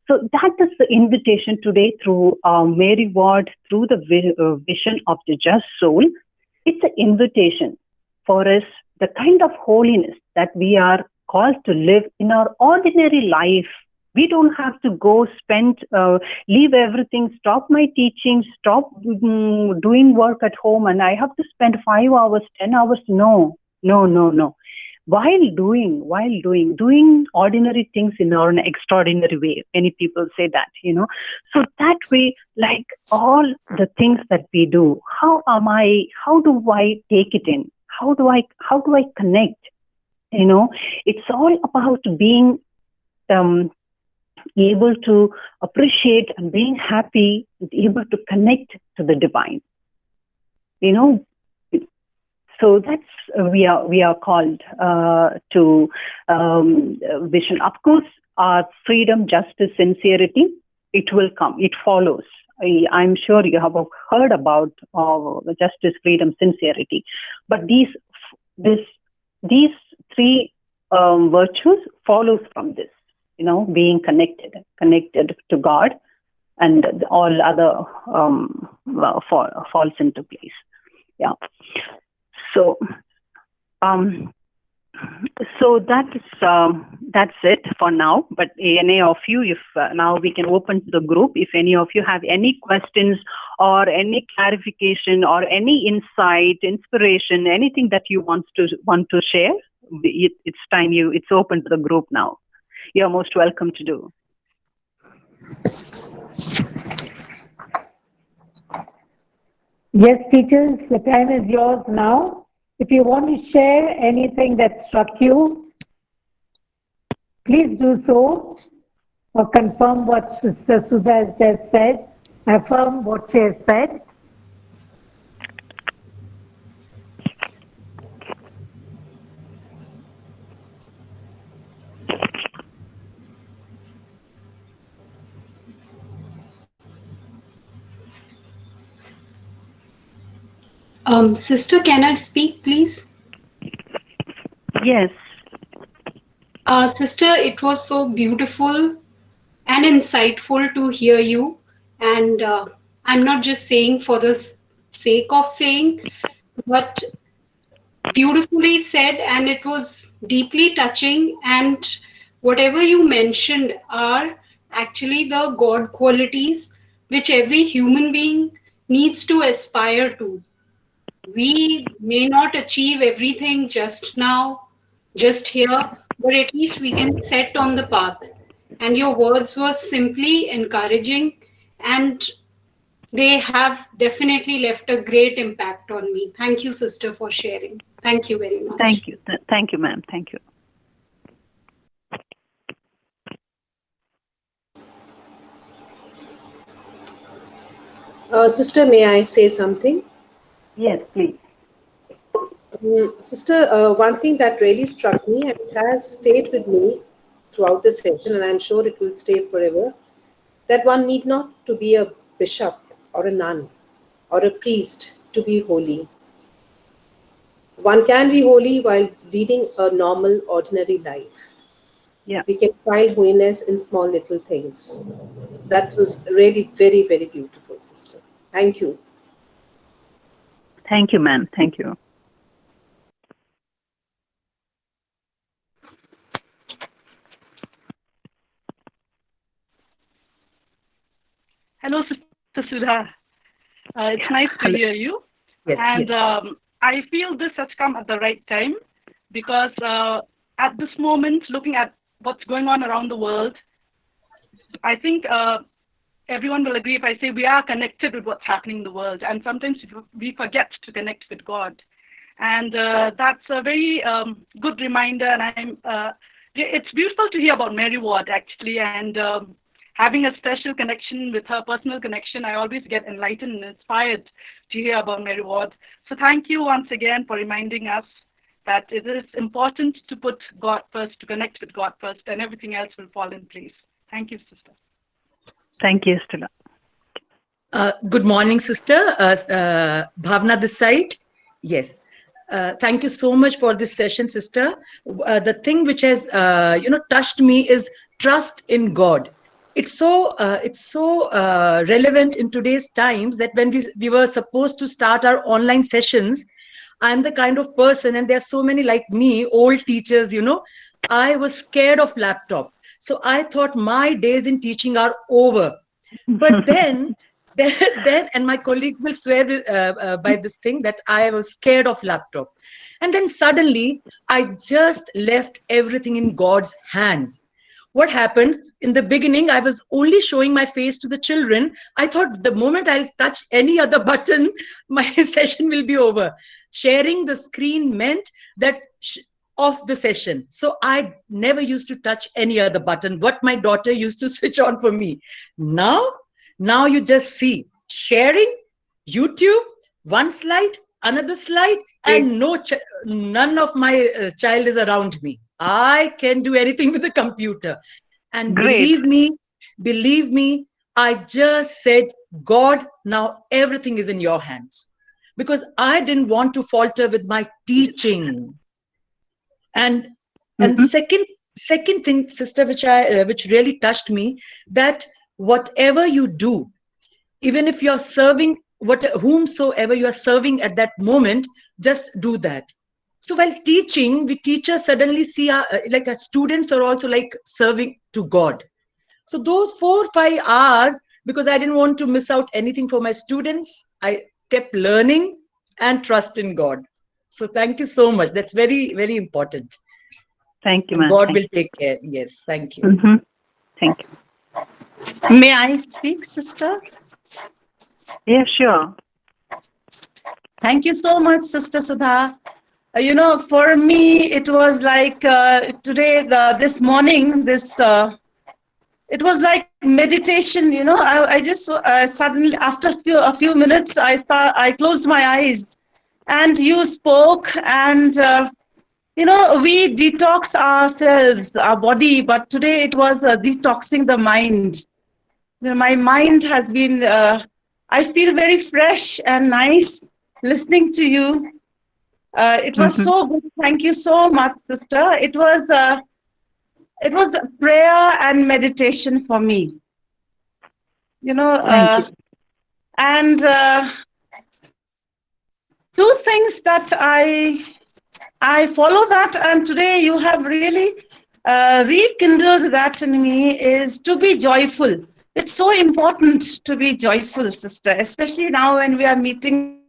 Speaker 2: So that is the invitation today through Mary Ward, through the vision of the just soul. It's an invitation for us, the kind of holiness that we are called to live in our ordinary life. We don't have to go leave everything, stop my teaching, stop doing work at home, and I have to spend 5 hours, 10 hours. No. While doing ordinary things in an extraordinary way. Many people say that, So that way, like all the things that we do, how do I take it in? How do I connect? It's all about being able to appreciate and being happy, able to connect to the divine. So that's we are called to vision. Of course, our freedom, justice, sincerity, it will come. It follows. I'm sure you have heard about justice, freedom, sincerity. But these three virtues follows from this. Being connected to God, and all other falls into place. Yeah. So that's it for now. But any of you, if now we can open to the group. If any of you have any questions or any clarification or any insight, inspiration, anything that you want to share, it's time. It's open to the group now. You're most welcome to do.
Speaker 1: Yes, teachers, the time is yours now. If you want to share anything that struck you, please do so, or confirm what Sister Sudha has just said, affirm what she has said.
Speaker 7: Sister, can I speak, please?
Speaker 2: Yes.
Speaker 7: Sister, it was so beautiful and insightful to hear you. And I'm not just saying for the sake of saying, but beautifully said, and it was deeply touching. And whatever you mentioned are actually the God qualities which every human being needs to aspire to. We may not achieve everything just now, just here, but at least we can set on the path. And your words were simply encouraging, and they have definitely left a great impact on me. Thank you, sister, for sharing. Thank you very much.
Speaker 2: Thank you. Thank you, ma'am. Thank you.
Speaker 3: Sister, may I say something?
Speaker 2: Yes, please.
Speaker 3: Sister, one thing that really struck me, and it has stayed with me throughout the session, and I'm sure it will stay forever, that one need not to be a bishop or a nun or a priest to be holy. One can be holy while leading a normal, ordinary life.
Speaker 2: Yeah.
Speaker 3: We can find holiness in small little things. That was really very, very beautiful, sister. Thank you.
Speaker 2: Thank you, ma'am. Thank you.
Speaker 8: Hello, Sister Sudha. It's nice to hear you.
Speaker 3: Yes,
Speaker 8: and
Speaker 3: yes.
Speaker 8: I feel this has come at the right time because at this moment, looking at what's going on around the world, I think everyone will agree if I say we are connected with what's happening in the world, and sometimes we forget to connect with God. And that's a very good reminder, and it's beautiful to hear about Mary Ward, actually, and having a special connection with her, personal connection. I always get enlightened and inspired to hear about Mary Ward. So thank you once again for reminding us that it is important to put God first, to connect with God first, and everything else will fall in place. Thank you, sister.
Speaker 2: Thank you, Stella.
Speaker 9: Good morning, sister. Bhavna this side. Yes. Thank you so much for this session, sister. The thing which has, touched me is trust in God. It's so relevant in today's times that when we were supposed to start our online sessions, I'm the kind of person, and there are so many like me, old teachers, I was scared of laptop. So I thought my days in teaching are over. But then, and my colleague will swear by this thing that I was scared of laptop. And then suddenly, I just left everything in God's hands. What happened? In the beginning, I was only showing my face to the children. I thought the moment I'll touch any other button, my session will be over. Sharing the screen meant that of the session. So I never used to touch any other button, what my daughter used to switch on for me. Now you just see sharing, YouTube, one slide, another slide, and none of my child is around me. I can do anything with the computer. And believe me, I just said, God, now everything is in your hands. Because I didn't want to falter with my teaching. And second thing, sister, which really touched me, that whatever you do, even if you're serving whomsoever you are serving at that moment, just do that. So while teaching, we teachers suddenly see our students are also like serving to God. So those 4 or 5 hours, because I didn't want to miss out anything for my students, I kept learning and trust in God. So thank you so much. That's very, very important.
Speaker 2: Thank you, ma'am.
Speaker 9: God will take care. Yes, thank you.
Speaker 2: Thank you.
Speaker 6: May I speak, sister?
Speaker 2: Yeah, sure.
Speaker 6: Thank you so much, Sister Sudha. For me, it was like today, this morning, it was like meditation. I just suddenly, after a few minutes, I closed my eyes, and you spoke, and we detox ourselves, our body, but today it was detoxing the mind. My mind has been, I feel very fresh and nice listening to you. It was so good. Thank you so much, sister. It was prayer and meditation for me. And two things that I follow that, and today you have really rekindled that in me, is to be joyful. It's so important to be joyful, sister, especially now when we are meeting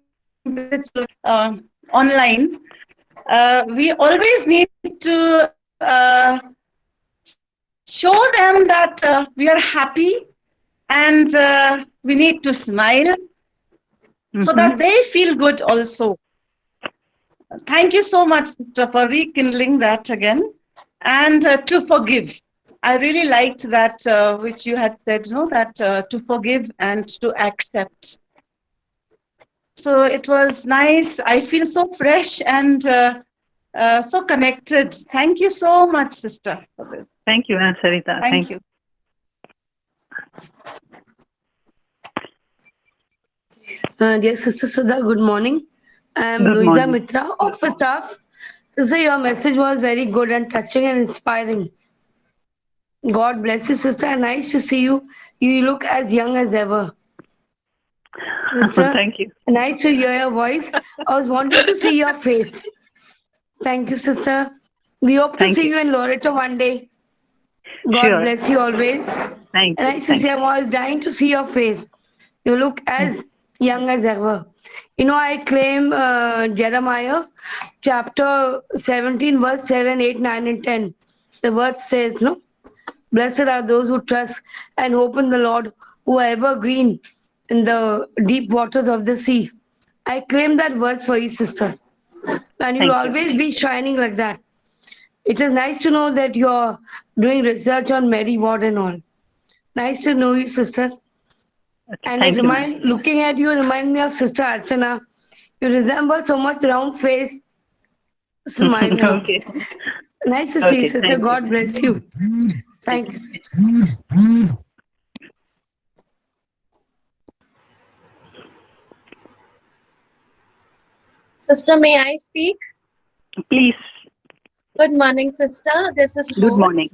Speaker 6: online. We always need to show them that we are happy, and we need to smile so that they feel good also. Thank you so much, sister, for rekindling that again. And to forgive. I really liked that which you had said, that to forgive and to accept. So it was nice. I feel so fresh and so connected. Thank you so much, sister, for this.
Speaker 2: Thank you, Sarita.
Speaker 6: Thank you.
Speaker 5: Dear Sister Sudha, good morning. I am Louisa Mitra of the staff. Sister, your message was very good and touching and inspiring. God bless you, sister. Nice to see you. You look as young as ever. Sister,
Speaker 2: thank you.
Speaker 5: Nice to hear your voice. I was wanting to see your face. Thank you, sister. We hope to see you in Loreto one day. God bless you always.
Speaker 2: Thank you.
Speaker 5: And sister, I was dying to see your face. You look as young as ever. I claim Jeremiah chapter 17, verse 7, 8, 9, and 10. The word says, blessed are those who trust and hope in the Lord, who are evergreen in the deep waters of the sea. I claim that verse for you, sister. And you'll always be shining like that. It is nice to know that you're doing research on Mary Ward and all. Nice to know you, sister. And looking at you, remind me of Sister Archana. You resemble so much round face Smile.
Speaker 2: Okay.
Speaker 5: Nice to see you,
Speaker 2: Okay,
Speaker 5: sister.
Speaker 2: thank you.
Speaker 5: God bless you. Thank you.
Speaker 10: Sister, may I speak?
Speaker 2: Please.
Speaker 10: Good morning, sister. This is
Speaker 2: Good
Speaker 10: Rose.
Speaker 2: morning.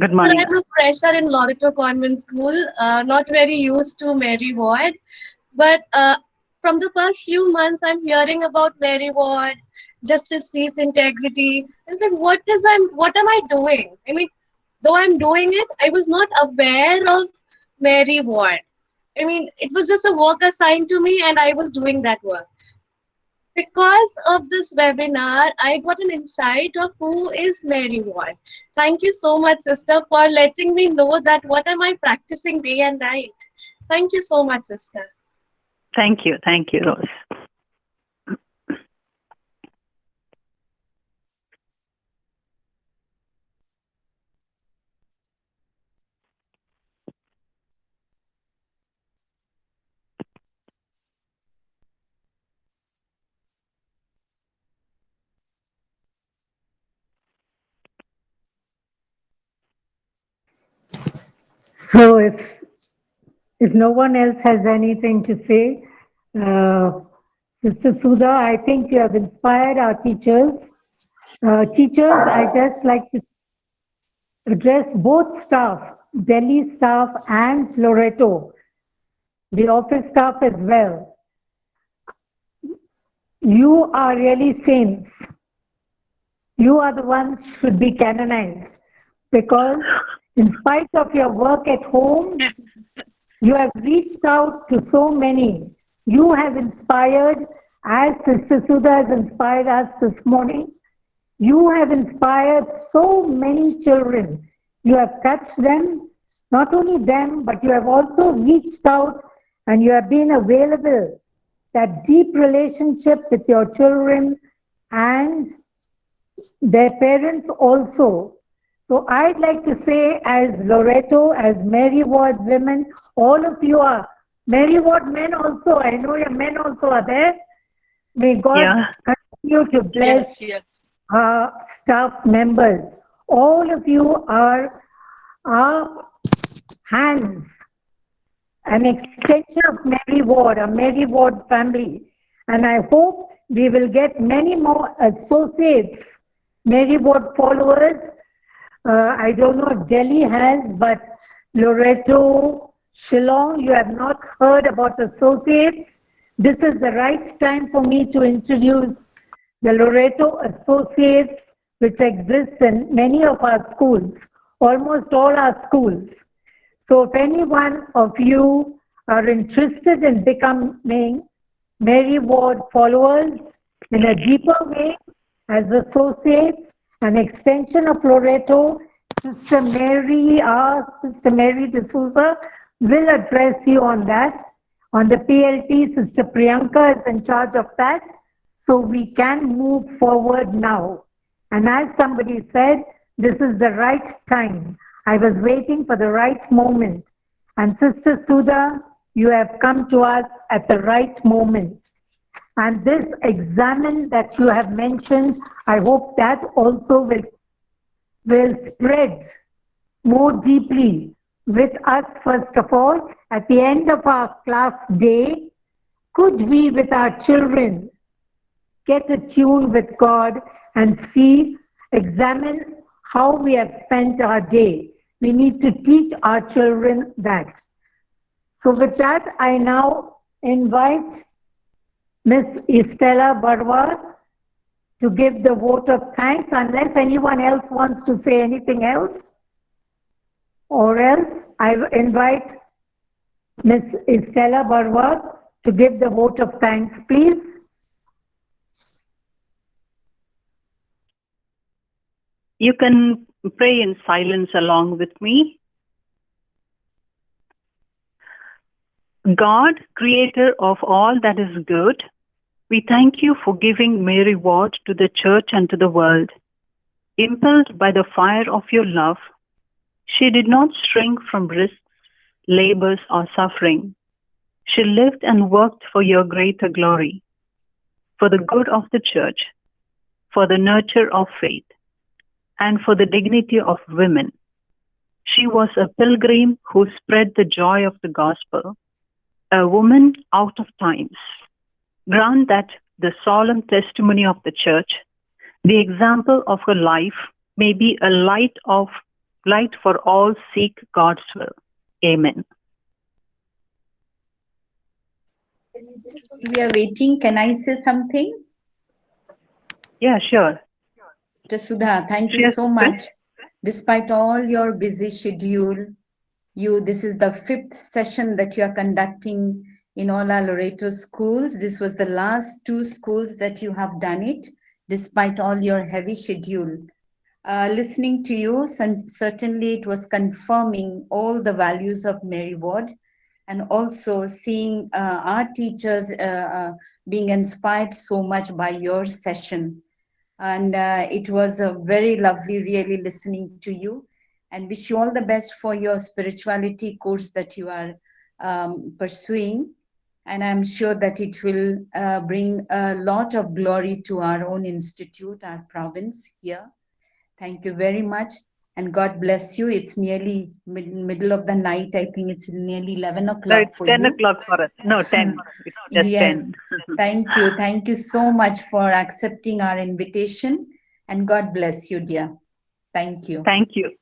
Speaker 2: Good
Speaker 10: Sister,
Speaker 2: morning.
Speaker 10: I'm a fresher in Loreto Convent School, not very used to Mary Ward, but from the past few months, I'm hearing about Mary Ward, justice, peace, integrity. It's like, what am I doing? I mean, though I'm doing it, I was not aware of Mary Ward. I mean, it was just a work assigned to me, and I was doing that work. Because of this webinar, I got an insight of who is Mary Ward. Thank you so much, sister, for letting me know that what am I practicing day and night. Thank you so much, sister.
Speaker 2: Thank you, Rose.
Speaker 1: So if no one else has anything to say, Sister Sudha, I think you have inspired our teachers. Teachers, I just like to address both staff, Delhi staff and Loreto, the office staff as well. You are really saints. You are the ones who should be canonized, because in spite of your work at home, you have reached out to so many. You have inspired, as Sister Sudha has inspired us this morning. You have inspired so many children. You have touched them, not only them, but you have also reached out and you have been available. That deep relationship with your children and their parents also. So I'd like to say, as Loreto, as Mary Ward women, all of you are Mary Ward men also. I know your men also are there. May God continue to bless our staff members. All of you are our hands, an extension of Mary Ward, a Mary Ward family. And I hope we will get many more associates, Mary Ward followers. I don't know if Delhi has, but Loreto, Shillong, you have not heard about associates. This is the right time for me to introduce the Loreto Associates, which exists in many of our schools, almost all our schools. So if any one of you are interested in becoming Mary Ward followers in a deeper way as associates, an extension of Loreto, Sister Mary D'Souza will address you on that. On the PLT, Sister Priyanka is in charge of that. So we can move forward now. And as somebody said, this is the right time. I was waiting for the right moment. And Sister Sudha, you have come to us at the right moment. And this examine that you have mentioned, I hope that also will spread more deeply with us. First of all, at the end of our class day, could we with our children get attuned with God and examine how we have spent our day. We need to teach our children that. So with that, I now invite Miss Estella Barwa to give the vote of thanks, unless anyone else wants to say anything else. Or else I invite Miss Estella Barwa to give the vote of thanks, please.
Speaker 2: You can pray in silence along with me. God, creator of all that is good, we thank you for giving Mary Ward to the church and to the world. Impelled by the fire of your love, she did not shrink from risks, labors, or suffering. She lived and worked for your greater glory, for the good of the church, for the nurture of faith, and for the dignity of women. She was a pilgrim who spread the joy of the gospel, a woman out of times. Grant that the solemn testimony of the church, the example of her life, may be a light for all seek God's will. Amen.
Speaker 11: We are waiting. Can I say something?
Speaker 2: Yeah, sure.
Speaker 11: Sudha, thank you so much. Despite all your busy schedule, this is the 5th session that you are conducting in all our Loreto schools. This was the last 2 schools that you have done it, despite all your heavy schedule. Listening to you, certainly it was confirming all the values of Mary Ward, and also seeing our teachers being inspired so much by your session. And it was very lovely really listening to you, and wish you all the best for your spirituality course that you are pursuing. And I'm sure that it will bring a lot of glory to our own institute, our province here. Thank you very much, and God bless you. It's nearly middle of the night. I think it's nearly 11 o'clock.
Speaker 2: No, it's
Speaker 11: for
Speaker 2: 10
Speaker 11: you.
Speaker 2: o'clock for us. No, 10. It's just
Speaker 11: Yes.
Speaker 2: 10.
Speaker 11: Thank you. Thank you so much for accepting our invitation, and God bless you, dear. Thank you.
Speaker 2: Thank you.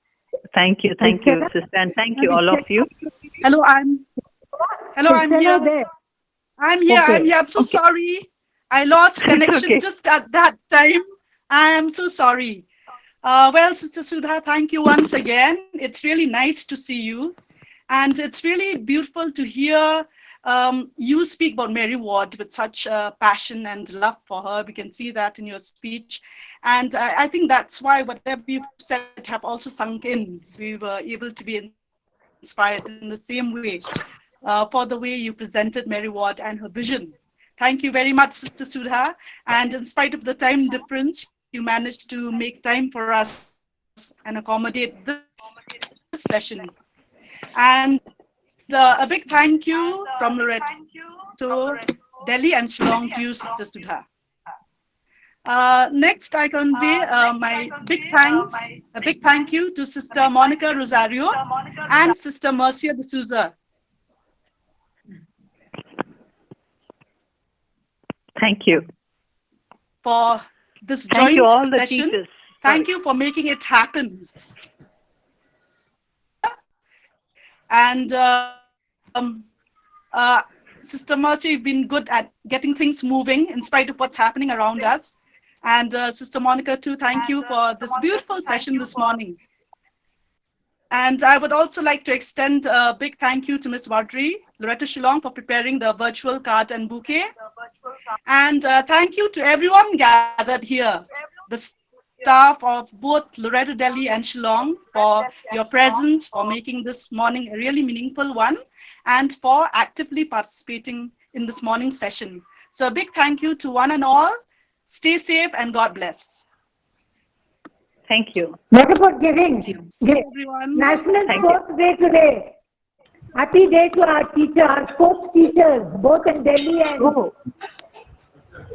Speaker 2: Thank you. Thank you, sister. And thank you, all of you.
Speaker 12: Hello, I'm here.
Speaker 1: There.
Speaker 12: I'm here.
Speaker 1: Okay.
Speaker 12: I'm here. I'm so sorry. I lost connection
Speaker 2: Okay.
Speaker 12: just at that time. I am so sorry. Well, Sister Sudha, thank you once again. It's really nice to see you. And it's really beautiful to hear you speak about Mary Ward with such passion and love for her. We can see that in your speech. And I think that's why whatever you've said have also sunk in. We were able to be inspired in the same way for the way you presented Mary Ward and her vision. Thank you very much, Sister Sudha. And in spite of the time difference, you managed to make time for us and accommodate this session. And a big thank you from Loreto to Delhi and Shillong to you, Sister Sudha. Next, I convey my big thanks, a big thank you to Sister Monica Rosario and Sister Mercia D'Souza.
Speaker 2: Thank you.
Speaker 12: For this
Speaker 2: Thank you,
Speaker 12: joint
Speaker 2: all the
Speaker 12: session.
Speaker 2: teachers.
Speaker 12: Thank you for making it happen. And Sister Mercy, you've been good at getting things moving in spite of what's happening around us. And Sister Monica too, thank you for this beautiful session this morning. And I would also like to extend a big thank you to Ms. Wadri, Loreto Shillong, for preparing the virtual card and bouquet. And thank you to everyone gathered here, the staff of both Loreto, Delhi and Shillong, for your presence, for making this morning a really meaningful one, and for actively participating in this morning's session. So a big thank you to one and all. Stay safe and God bless.
Speaker 2: Thank you.
Speaker 1: What about giving? Give
Speaker 12: everyone.
Speaker 1: National
Speaker 2: Thank
Speaker 1: Sports Day today. Happy day to our teacher, our sports teachers, both in Delhi and.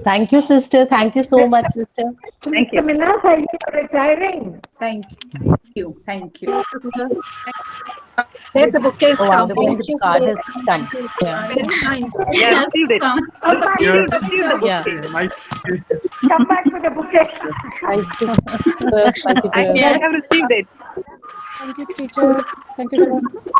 Speaker 4: Thank you, sister. Thank you so much, sister.
Speaker 2: Thank you.
Speaker 1: Minas, are you retiring?
Speaker 11: Thank you. Thank you.
Speaker 13: There the bouquet is
Speaker 4: Oh, wow,
Speaker 13: come.
Speaker 4: the card has come. Yeah.
Speaker 13: Very nice.
Speaker 2: Yeah, received it.
Speaker 1: Come back,
Speaker 2: Received the book.
Speaker 4: Yeah.
Speaker 1: come back with the bouquet.
Speaker 4: Thank you. Thank you.
Speaker 2: I have received it.
Speaker 13: Thank you, teachers. Thank you, sister.